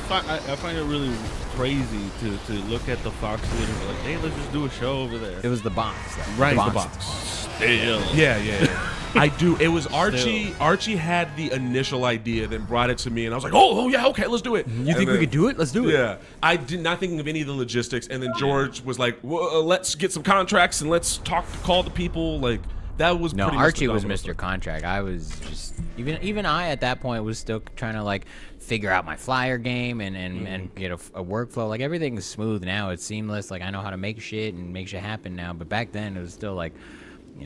find it really crazy to look at the Fox Theater and be like, hey, let's just do a show over there. It was the box. though. Right, the the box. Still. Yeah. I do. It was Archie. Archie had the initial idea, then brought it to me, and I was like, "Oh yeah, okay, let's do it." You think we could do it? Let's do it. Yeah, I did not thinking of any of the logistics, and then George was like, well, "Let's get some contracts and let's call the people." Like that was No, pretty much Archie the was domino Mr. effect. Contract. I was just even I at that point was still trying to like figure out my flyer game and get a workflow. Like everything's smooth now. It's seamless. Like I know how to make shit and make shit happen now. But back then it was still like,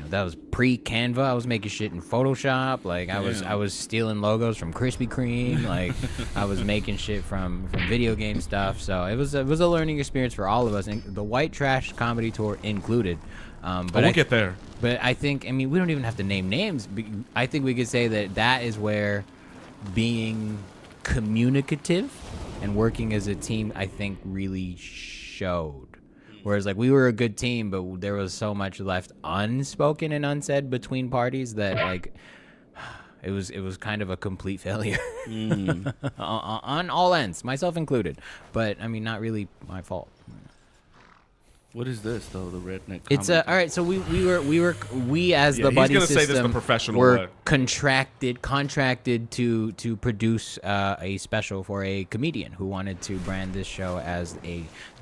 that was pre-Canva. I was making shit in Photoshop. Like I was stealing logos from Krispy Kreme. Like I was making shit from video game stuff. So it was a learning experience for all of us, and the White Trash Comedy Tour included. But We'll get there. But I think, we don't even have to name names. I think we could say that is where being communicative and working as a team, I think, really showed. Whereas like we were a good team, but there was so much left unspoken and unsaid between parties that like it was kind of a complete failure on all ends, myself included. But I mean, not really my fault. What is this though? The redneck. It's all right. So we as the he's buddy gonna say system this the professional were way. contracted to produce a special for a comedian who wanted to brand this show as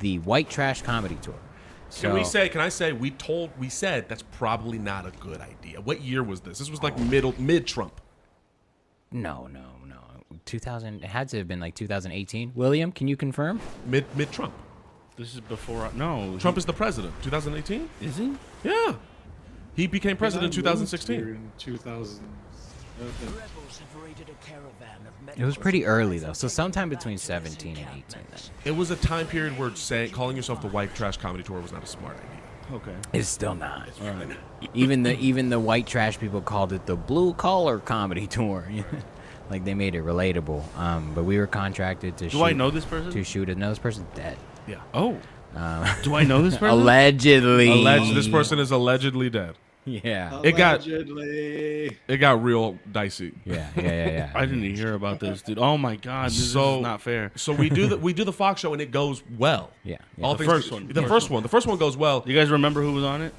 the white trash comedy tour. So, Can I say we said that's probably not a good idea. What year was this? This was like mid Trump. No. 2000. It had to have been like 2018. William, can you confirm? Mid Trump. This is before. No, Trump is the president. 2018. is he? Yeah. He became president in I moved here 2016. In 2000. It was pretty early though, so sometime between 17 and 18. Then. It was a time period where calling yourself the white trash comedy tour was not a smart idea. Okay. It's still not. Even the white trash people called it the blue collar comedy tour. Like they made it relatable. But we were contracted to. Do I know this person? To shoot it. No, this person's dead. Yeah. Oh. Do I know this person? Allegedly. This person is allegedly dead. Yeah. Allegedly. It got real dicey. Yeah. I didn't hear about this, dude. Oh my god, this is not fair. So we do the Fox show and it goes well. Yeah. All The things- first one. The first one. The first one goes well. You guys remember who was on it?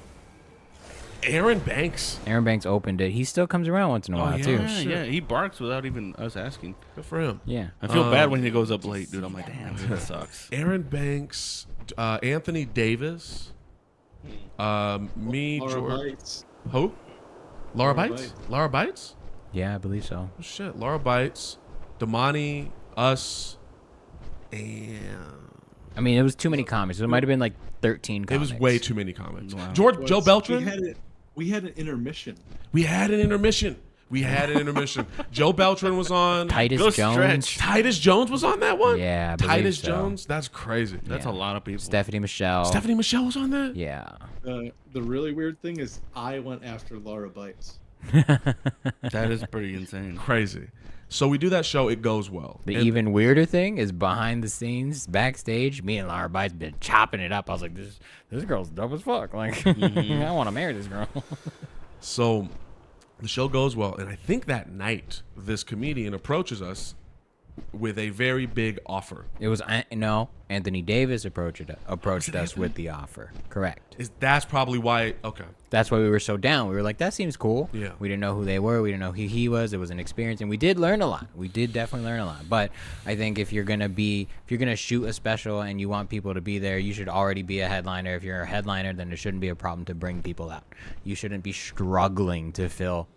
Aaron Banks. Aaron Banks opened it. He still comes around once in a while too. Yeah. He barks without even us asking. Good for him. Yeah. I feel bad when he goes up late, dude. I'm like, damn, dude, that sucks. Aaron Banks, Anthony Davis, me, Laura George. Bites. Who? Laura Laura Bites? Bites. Laura Bites? Yeah, I believe so. Oh, shit. Laura Bites, Damani, us, and I mean, it was too many comics. It might have been like 13 it comics. was way too many comics. Wow. Joe Beltran. We had an intermission. We had an intermission. Joe Beltran was on. Titus Go Jones. stretch. Titus Jones was on that one? Yeah, I believe Titus so. Jones? That's crazy. That's a lot of people. Stephanie Michelle. Stephanie Michelle was on that? Yeah. The really weird thing is I went after Laura Bites. That is pretty insane. Crazy. So we do that show. It goes well. The And- even weirder thing is behind the scenes, backstage, me and Laura Bites been chopping it up. I was like, this girl's dope as fuck. Like, I want to marry this girl. So the show goes well, and I think that night this comedian approaches us with a very big offer. It was Anthony Davis approached us with the offer. Correct. That's probably why. Okay. That's why we were so down. We were like, that seems cool. Yeah. We didn't know who they were. We didn't know who he was. It was an experience, and we did learn a lot. We did definitely learn a lot. But I think if you're gonna shoot a special and you want people to be there, you should already be a headliner. If you're a headliner, then it shouldn't be a problem to bring people out. You shouldn't be struggling to fill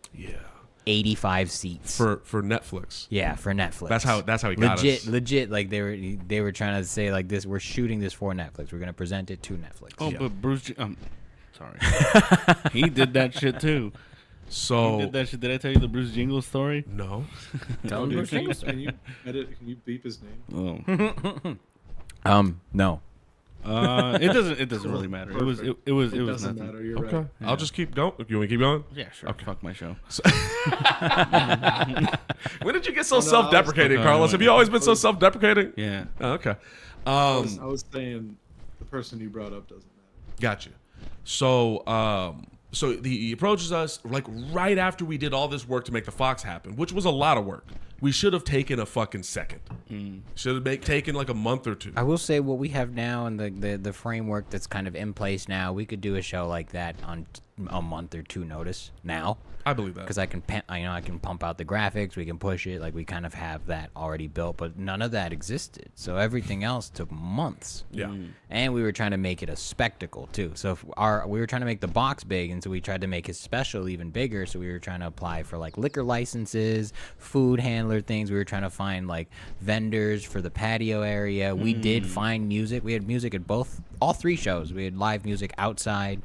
85 seats For Netflix. Yeah, for Netflix. That's how he got us. Legit. Like they were trying to say like this. We're shooting this for Netflix. We're gonna present it to Netflix. Oh, but Bruce, sorry, he did that shit too. So He did that shit. Did I tell you the Bruce Jingles story? no. Tell them Can you beep his name? Oh, no. it doesn't really matter. It was It doesn't nothing. matter. You're Okay. right. I'll just keep going. You want me to keep going? Yeah, sure. Fuck my show. When did you get so no, I was- self-deprecating, okay, Carlos? no, Have you always been so self-deprecating? Yeah. Oh, okay. I was saying the person you brought up doesn't matter. Gotcha. So, he approaches us like right after we did all this work to make the Fox happen, which was a lot of work. We should have taken a fucking second. Should have taken like a month or two. I will say what we have now and the framework that's kind of in place now. We could do a show like that on a month or two notice now. I believe that. Because I can pump out the graphics, we can push it, like we kind of have that already built, but none of that existed. So everything else took months. Yeah. And we were trying to make it a spectacle too. So if we were trying to make the box big, and so we tried to make his special even bigger. So we were trying to apply for like liquor licenses, food handler things. We were trying to find like vendors for the patio area. We did find music. We had music at all three shows. We had live music outside,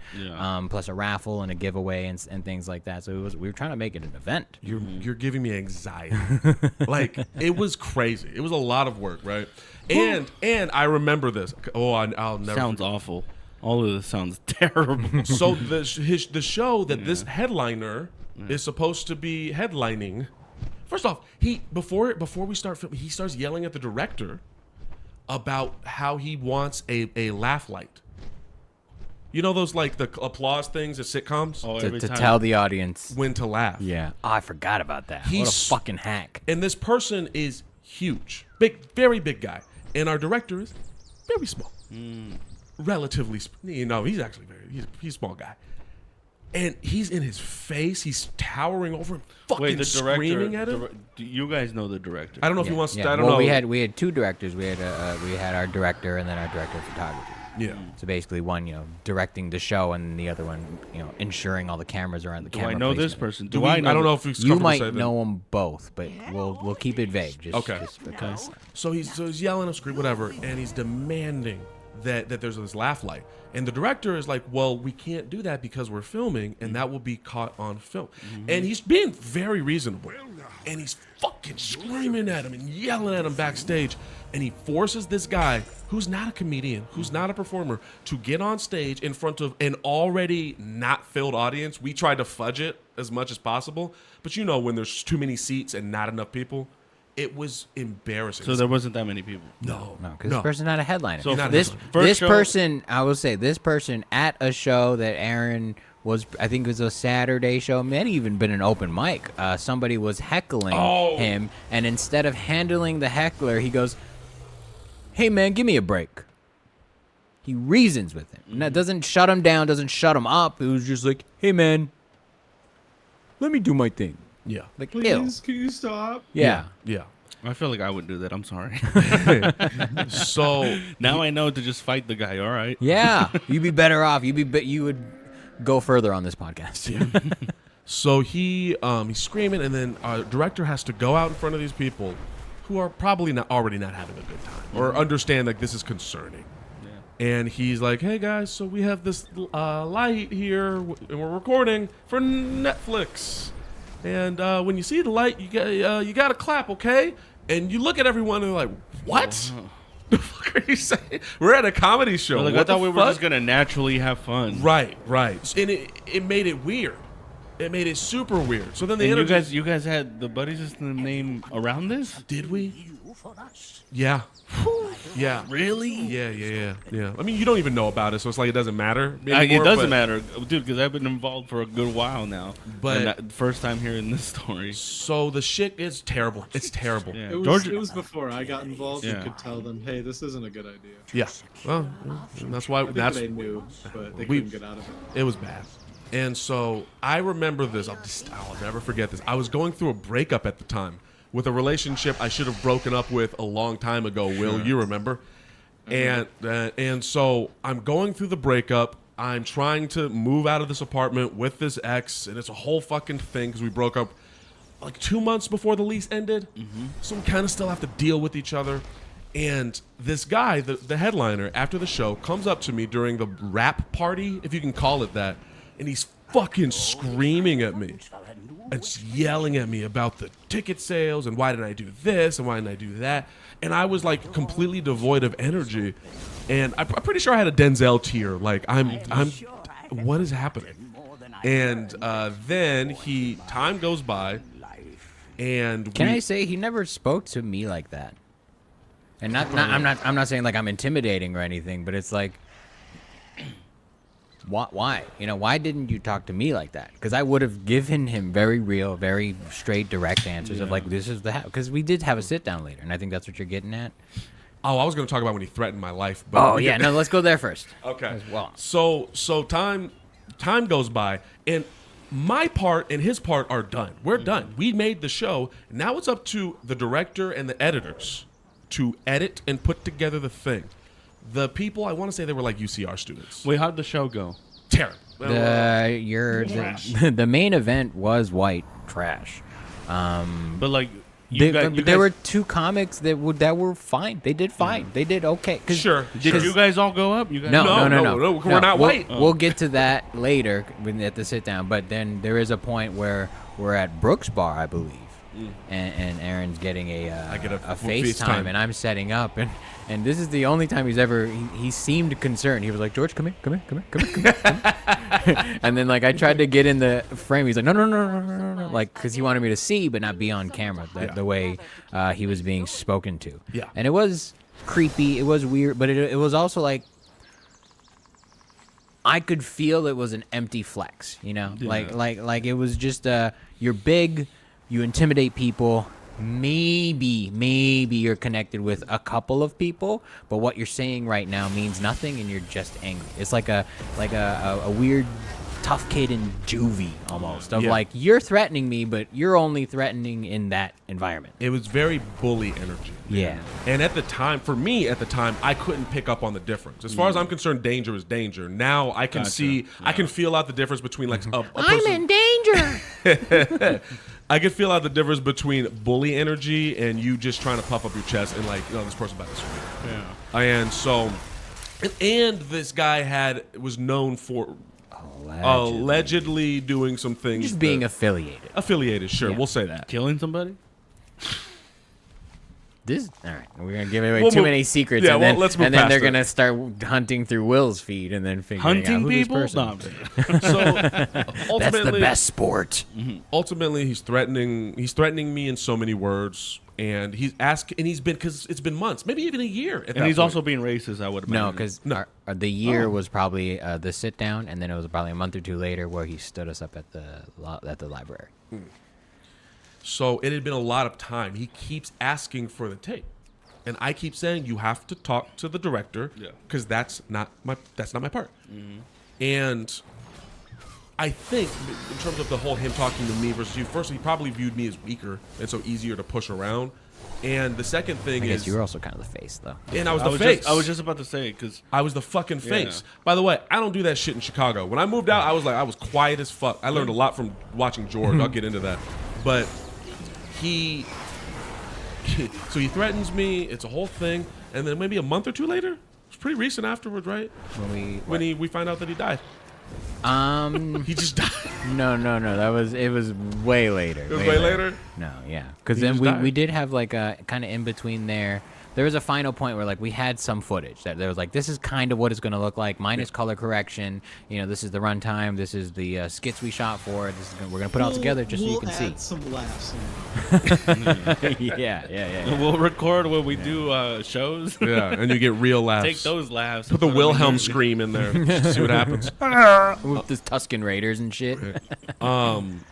plus a raffle and a giveaway and things like that. So we were trying to make it an event. You're giving me anxiety. Like it was crazy. It was a lot of work, right? And I remember this. Oh, I'll never. Sounds awful. All of this sounds terrible. So the show that this headliner is supposed to be headlining. First off, before we start filming, he starts yelling at the director about how he wants a laugh light. You know those like the applause things at sitcoms? Oh, to every time. tell the audience. When to laugh. Yeah. Oh, I forgot about that. What He's- a fucking hack. And this person is huge. Big, very big guy. And our director is very small. Relatively, he's actually he's a small guy. And he's in his face. He's towering over him, fucking Wait, the director. screaming at him. You guys know the director. I don't know if he wants to. I don't well, know. we had two directors. We had our director and then our director of photography. Yeah. So basically, one directing the show, and the other one ensuring all the cameras are on the Do camera. I know this placement. person? Do Do we, I know? I don't know if he's You comfortable might saying that. know them both, but we'll keep it vague. Just, Okay. Just because. So he's yelling, screaming, whatever, and he's demanding that there's this laugh light. And the director is like, well, we can't do that because we're filming, and that will be caught on film. And he's being very reasonable. And he's fucking screaming at him and yelling at him backstage. And he forces this guy, who's not a comedian, who's not a performer, to get on stage in front of an already not filled audience. We tried to fudge it as much as possible. But when there's too many seats and not enough people, it was embarrassing. So there wasn't that many people. No, Because this person's not a headliner. So not a this headliner. First this show- person, I will say, this person at a show that Aaron was, I think it was a Saturday show, maybe even been an open mic. Somebody was heckling him, and instead of handling the heckler, he goes, "Hey man, give me a break." He reasons with him. Now, doesn't shut him down, doesn't shut him up. It was just like, "Hey man, let me do my thing." Yeah. Like, ew. Please, can you stop? Yeah. Yeah. I feel like I would do that. I'm sorry. So Now I know to just fight the guy. All right. Yeah, you'd be better off. You would go further on this podcast. So he's screaming, and then our director has to go out in front of these people who are probably already not having a good time or understand like this is concerning. And he's like, "Hey guys, so we have this light here, and we're recording for Netflix. And when you see the light, you got to clap, okay?" And you look at everyone and they're like, "What? The fuck are you saying? We're at a comedy show. Like, I What thought the we were fuck?" just gonna naturally have fun. Right. And it made it weird. It made it super weird. So then the And you guys had the Buddy System name around this? did we? Yeah. Yeah. Really? Yeah. I mean, you don't even know about it, so it's like it doesn't matter. It anymore, doesn't but- matter, dude, because I've been involved for a good while now. But- And that first time hearing this story. So the shit is terrible. It's terrible. Yeah. It was before I got involved. Yeah. You could tell them, hey, this isn't a good idea. Yeah. Well, that's why. I think That's they knew, but they we- couldn't get out of it. it was bad. And so I remember this. I'll never forget this. I was going through a breakup at the time with a relationship I should have broken up with a long time ago. Will, you remember? And so I'm going through the breakup. I'm trying to move out of this apartment with this ex, and it's a whole fucking thing because we broke up like 2 months before the lease ended. So we kind of still have to deal with each other. And this guy, the headliner, after the show, comes up to me during the rap party, if you can call it that, and he's fucking screaming at me and yelling at me about the ticket sales and why didn't I do this and why didn't I do that. And I was like completely devoid of energy. And I'm pretty sure I had a Denzel tear. Like, I'm what is happening? And then time goes by, and Can I say he never spoke to me like that? And I'm not saying like I'm intimidating or anything, but it's like, why? Why didn't you talk to me like that? Because I would have given him very real, very straight, direct answers of like, this is the because we did have a sit down later, and I think that's what you're getting at. Oh, I was going to talk about when he threatened my life. But Oh yeah, no, let's go there first. Okay. As well. So time goes by, and my part and his part are done. We're done. We made the show. Now it's up to the director and the editors to edit and put together the thing. The people, I want to say they were like UCR students. Wait, how'd the show go? Terrible. The main event was white trash. But like, There were two comics that were fine. They did fine. They did okay. Sure. Did you guys all go up? You guys No, we're not white. We'll get to that later at the sit down. But then there is a point where we're at Brooks Bar, I believe, and Aaron's getting I get a FaceTime, and I'm setting up, and this is the only time he seemed concerned. He was like, "George, come here." And then like I tried to get in the frame. He's like, no, like because he wanted me to see but not be on camera the way he was being spoken to. Yeah. And it was creepy. It was weird, but it was also like I could feel it was an empty flex, you know, Yeah. like it was just you're big, you intimidate people. Maybe you're connected with a couple of people, but what you're saying right now means nothing, and you're just angry. It's like a weird tough kid in juvie almost of Yeah. like you're threatening me, but you're only threatening in that environment. It was very bully energy. Yeah. And at the time, for me at the time, I couldn't pick up on the difference. As far as I'm concerned, danger is danger. Now I can see, I can feel out the difference between like a I'm person. in danger. I can feel out the difference between bully energy and you just trying to puff up your chest and like, this person about to scream. Yeah. And so, and this guy was known for allegedly doing some things. Just being that- affiliated. Sure, Yeah. we'll say that. Killing somebody? This all right. We're gonna give away We'll too move- many secrets, yeah, and well, then, let's move and then past they're it. gonna start hunting through Will's feed, and then figuring out Hunting who this people? person No, I'm is. kidding. So That's ultimately, the best sport. ultimately, he's threatening me in so many words, and he's been because it's been months, maybe even a year. At And that he's point. also being racist, I would imagine. No, because the year was probably the sit down, and then it was probably a month or two later where he stood us up at the library. So it had been a lot of time. He keeps asking for the tape, and I keep saying you have to talk to the director because that's not my part. And I think in terms of the whole him talking to me versus you, first he probably viewed me as weaker and so easier to push around. And the second thing I guess is, you were also kind of the face, though. and I was the face. I was just about to say, because I was the fucking face. By the way, I don't do that shit in Chicago. When I moved out, I was quiet as fuck. I learned a lot from watching George. I'll get into that. But so he threatens me. It's a whole thing. And then maybe a month or two later, it's pretty recent afterwards, right? When we find out that he died. He just died. No. It was way later. It was way later? No, yeah. Because He then just we died. did have like a kind of in between there. There was a final point where like we had some footage that there was like, this is kind of what it's going to look like minus color correction. You know, this is the runtime. This is the skits we shot for. We're going to put it all together just so you can see. We'll add some laughs in there. Yeah. we'll record when we do shows. Yeah, and you get real laughs. Take those laughs. Put the Wilhelm scream in there. Just see what happens. With the Tuscan Raiders and shit.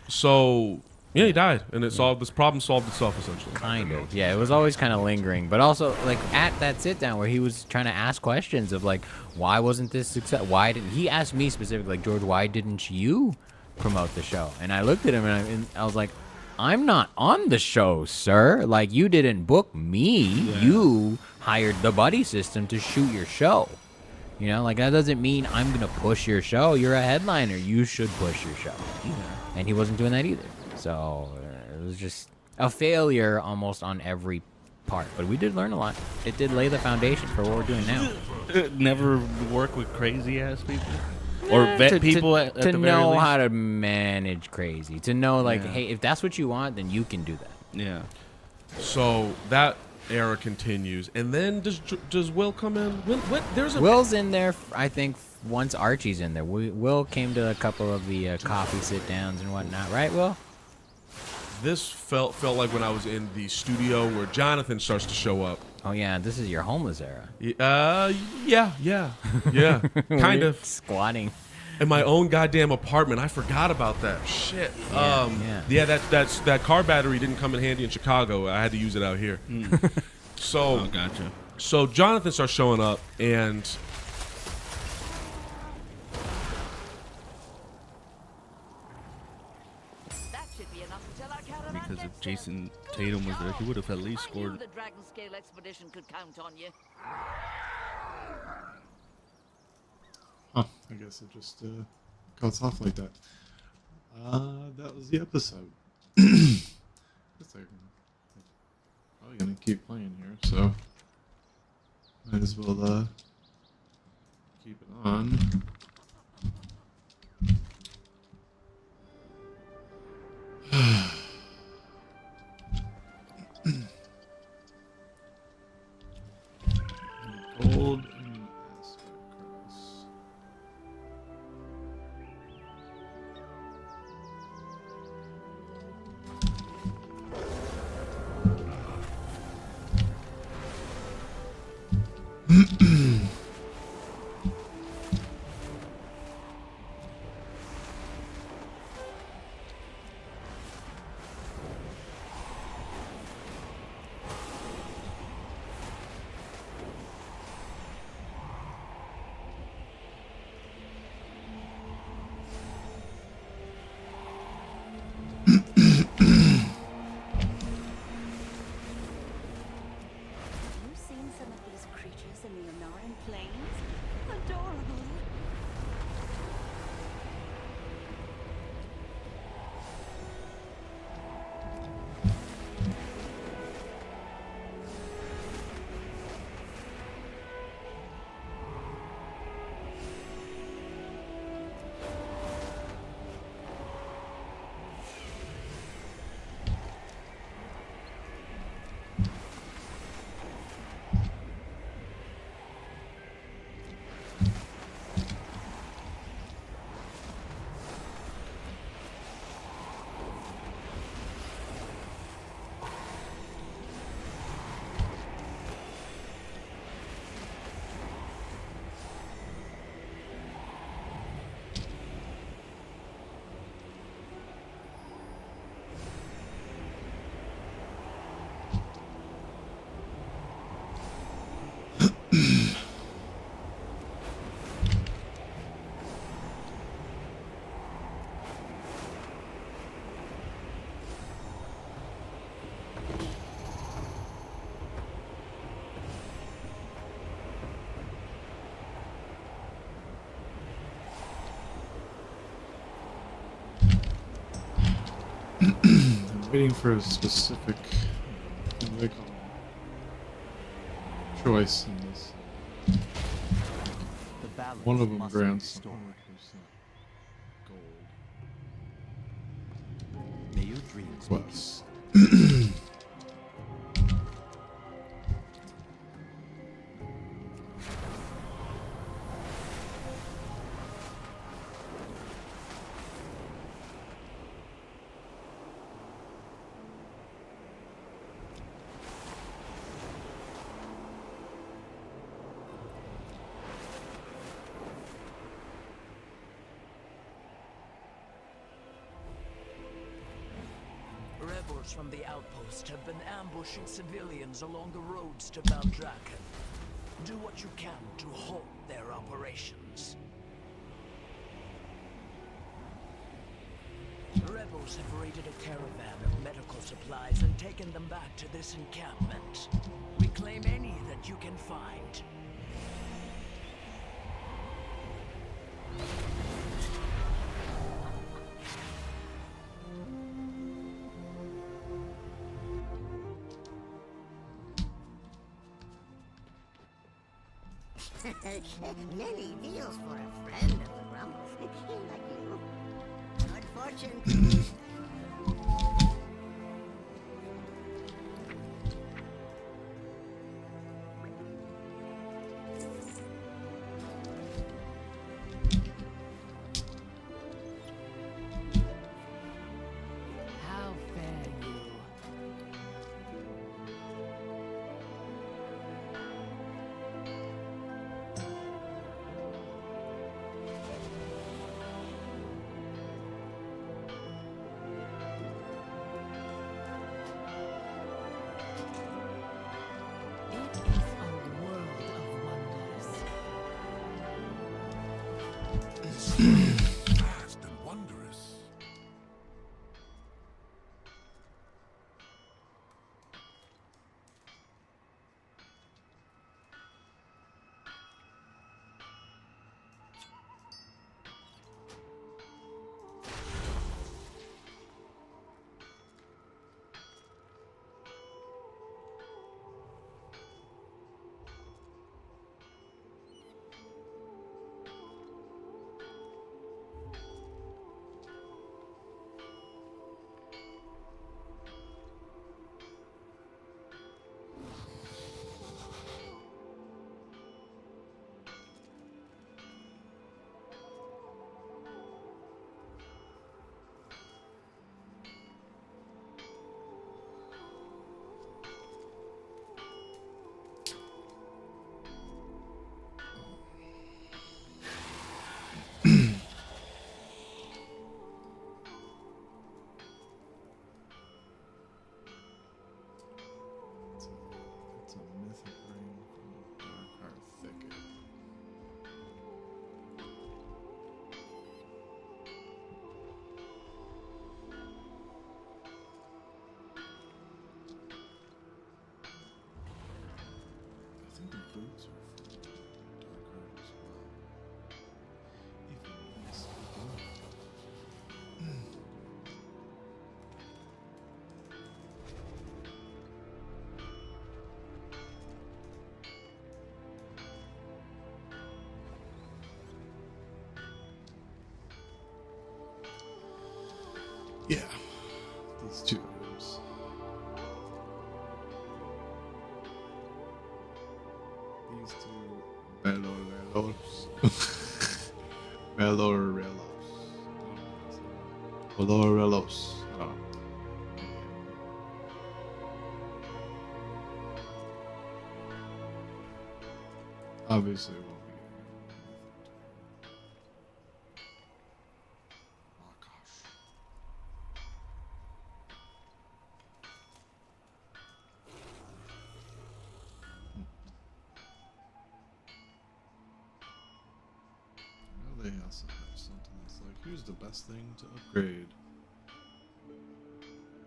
So yeah, he died, and this problem solved itself essentially. Kind of. Yeah, it was always kind of lingering. But also, like, at that sit-down where he was trying to ask questions of, like, why wasn't this success? Why didn't... He asked me specifically, like, George, why didn't you promote the show? And I looked at him, and I was like, I'm not on the show, sir. Like, you didn't book me. Yeah. You hired the buddy system to shoot your show. You know, like, that doesn't mean I'm going to push your show. You're a headliner. You should push your show. Yeah. And he wasn't doing that either. So it was just a failure almost on every part. But we did learn a lot. It did lay the foundation for what we're doing now. Never work with crazy-ass people? Or vet people at the very least. To know how least? to manage crazy. To know, like, hey, if that's what you want, then you can do that. Yeah. So that era continues. And then does Will come in? Will's in there, I think, once Archie's in there. Will came to a couple of the coffee sit-downs and whatnot. Right, Will? This felt like when I was in the studio where Jonathan starts to show up. Oh yeah, this is your homeless era. Yeah, kind of squatting in my own goddamn apartment. I forgot about that shit. That car battery didn't come in handy in Chicago. I had to use it out here. So, gotcha. So Jonathan starts showing up, and because if Jason Tatum was there, he would have at least scored. The Dragon Scale expedition could count on you. Huh, I guess it just cuts off like that. That was the episode. Guess I'm probably gonna keep playing here, so might as well keep it on. Gold and cross. I'm waiting for a specific what do they call it? Choice in this. The balance One of them must be grants restored. 100% gold. May your dreams be Quest. Rebels from the outpost have been ambushing civilians along the roads to Valdraken. Do what you can to halt their operations. Rebels have raided a caravan of medical supplies and taken them back to this encampment. Reclaim any that you can find. Many deals for a friend of the Rumble. Like you. Good fortune. How fare you? It is a world of wonders. Vast and wondrous. It's a mythic ring from the Darkheart Thicket. I think the boots are from Darkheart as well. If I'm not mistaken. Yeah, these two items. These two Melorelos. Melorelos. Melorelos. Oh. Obviously, it won't be. Oh gosh. I know they also have something that's like, here's the best thing to upgrade.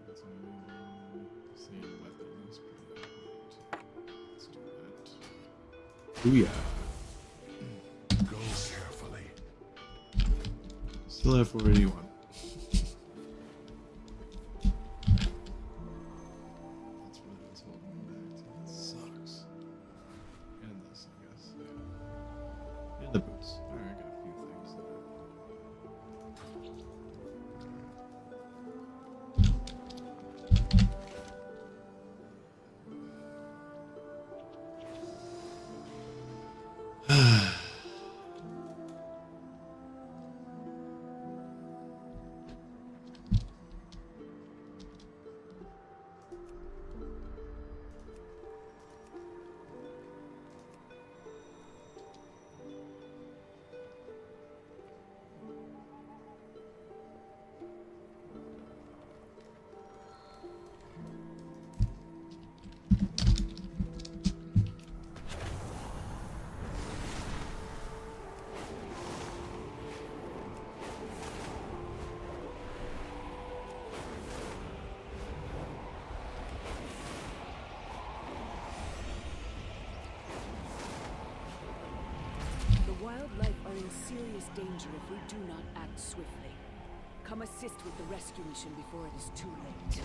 That's same weapons, but let's do that. Booyah. Go carefully. Still have 481. wildlife are in serious danger if we do not act swiftly. Come assist with the rescue mission before it is too late.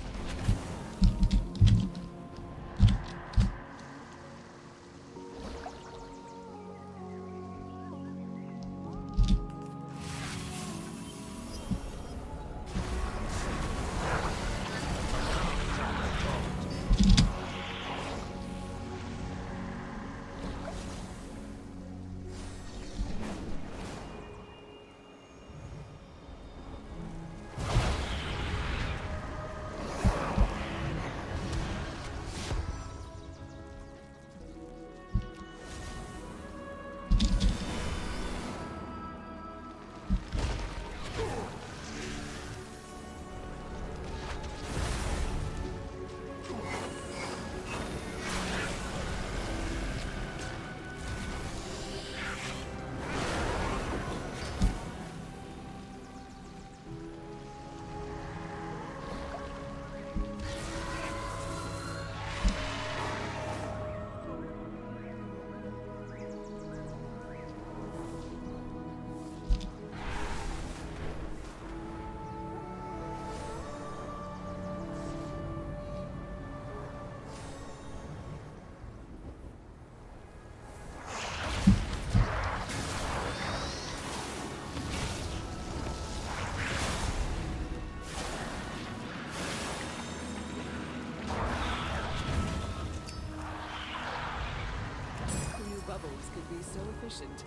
Bubbles could be so efficient.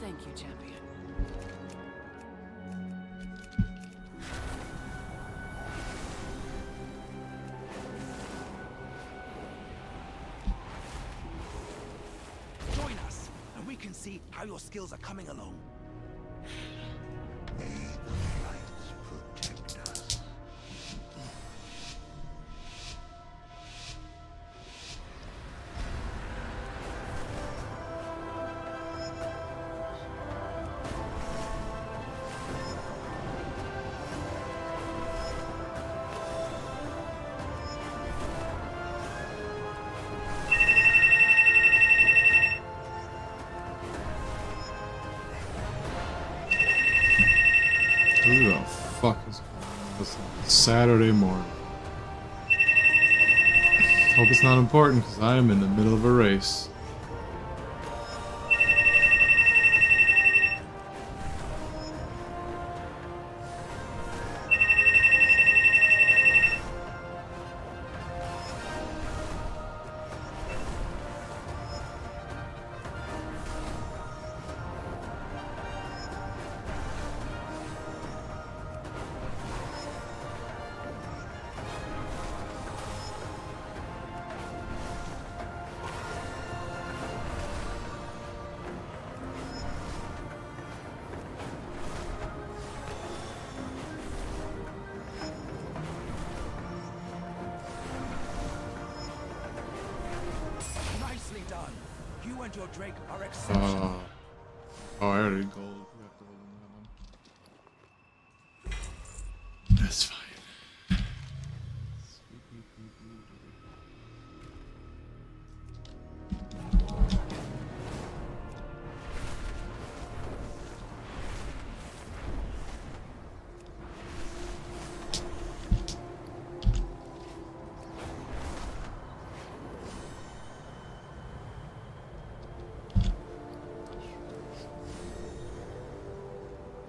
Thank you, champion. Join us, and we can see how your skills are coming along. May the lights protect us. Who the fuck is going on this Saturday morning? Hope it's not important because I am in the middle of a race. Nicely done. You and your Drake are exceptional. Oh, I already gold. We got gold on that one. That's fine.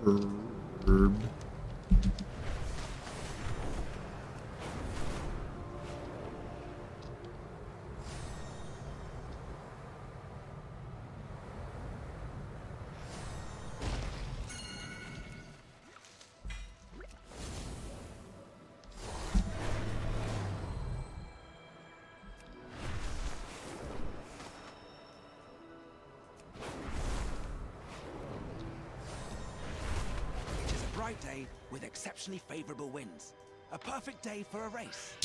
Herb. Bright day with exceptionally favorable winds. A perfect day for a race.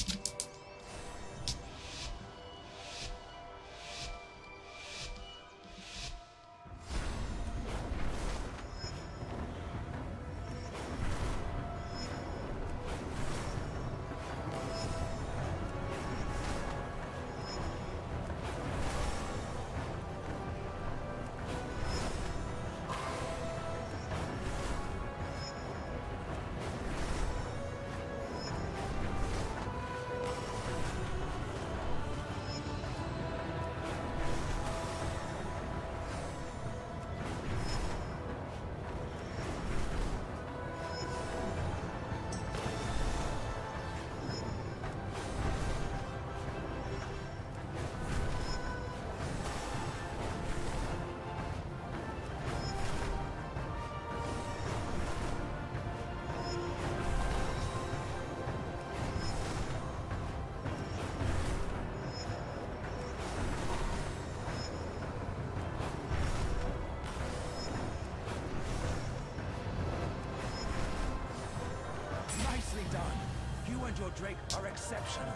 Nicely done. You and your Drake are exceptional.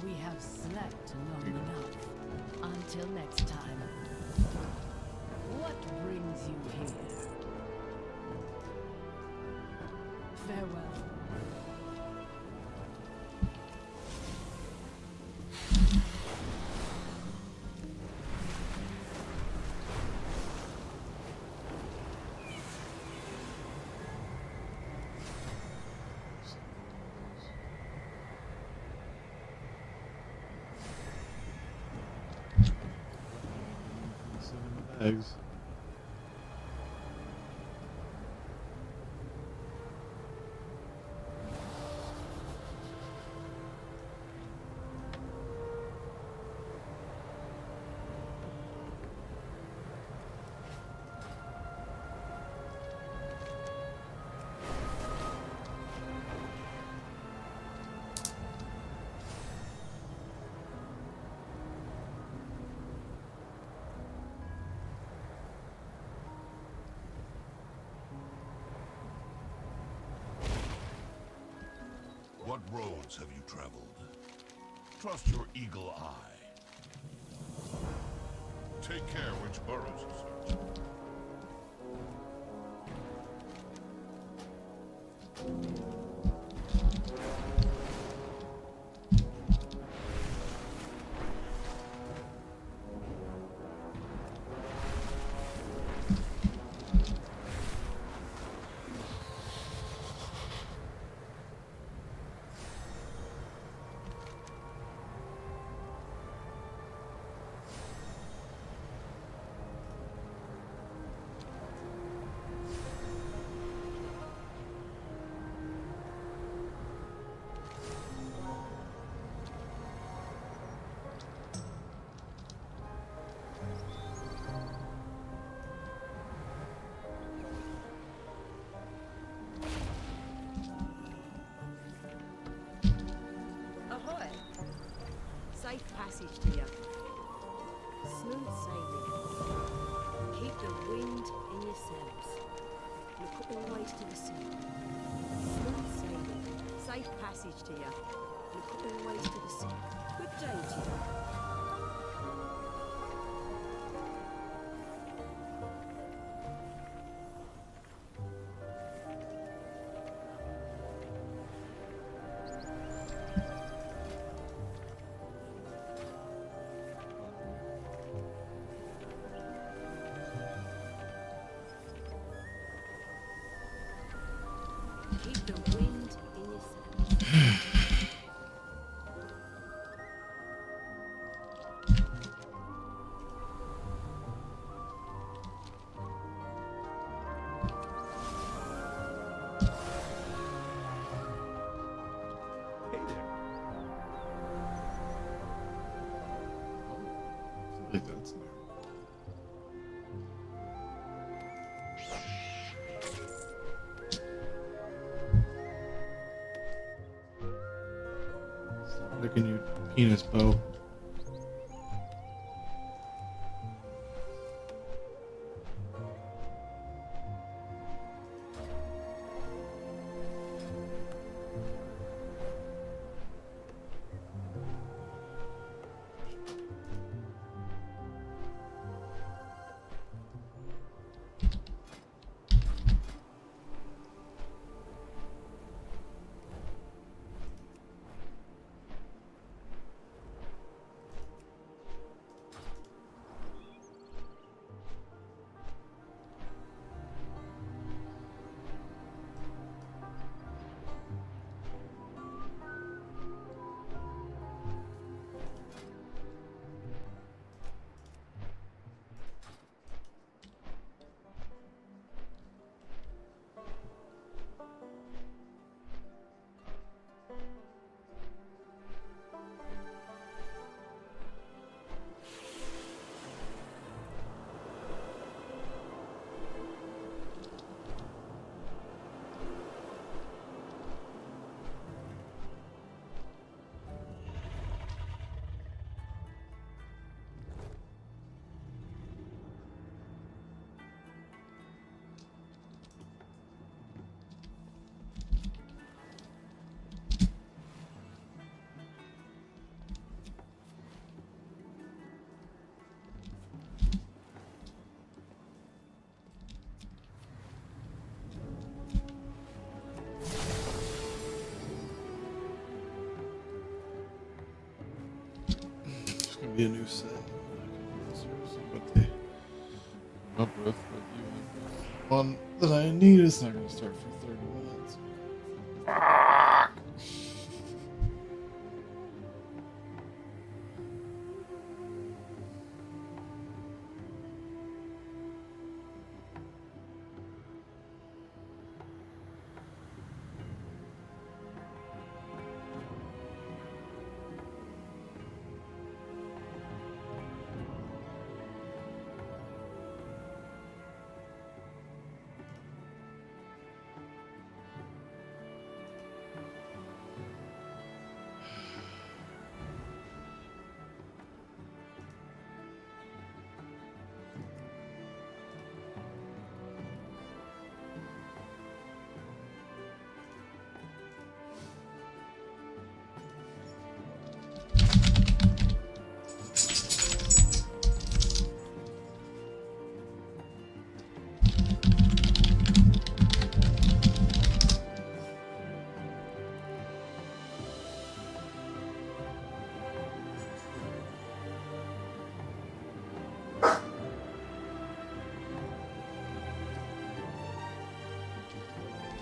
We have slept long enough. Until next time. What brings you here? Farewell. Eggs. What roads have you traveled? Trust your eagle eye. Take care which burrows you search. Ahoy! Safe passage to you. Smooth sailing. Keep the wind in your sails. Look always to the sea. Smooth sailing. Safe passage to you. Look always to the sea. Good day to you. Keep the wind in your sails. Hey there. I think that's new. Look in your penis bow. It'll be a new set. Seriously, what they come up with, but you have one that I need is not going to start for 30 minutes.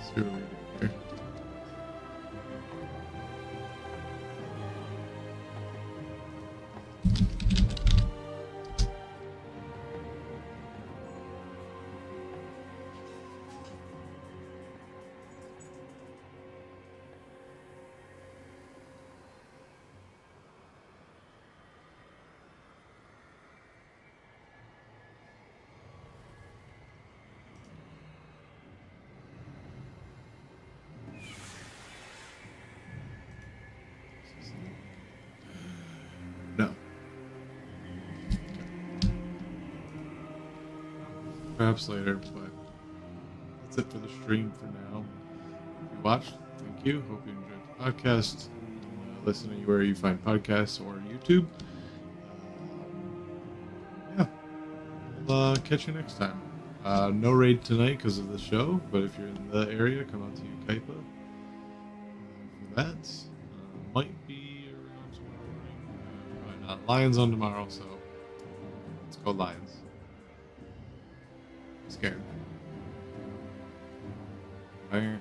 See what we get here. No. Perhaps later, but that's it for the stream for now. If you watched, thank you. Hope you enjoyed the podcast. Listen anywhere you find podcasts or YouTube. Yeah. We'll catch you next time. No raid tonight because of the show, but if you're in the area, come out to Ukaipa for that. Might be around tomorrow morning. Probably not. Lions on tomorrow, so let's go Lions. Scared. Bye.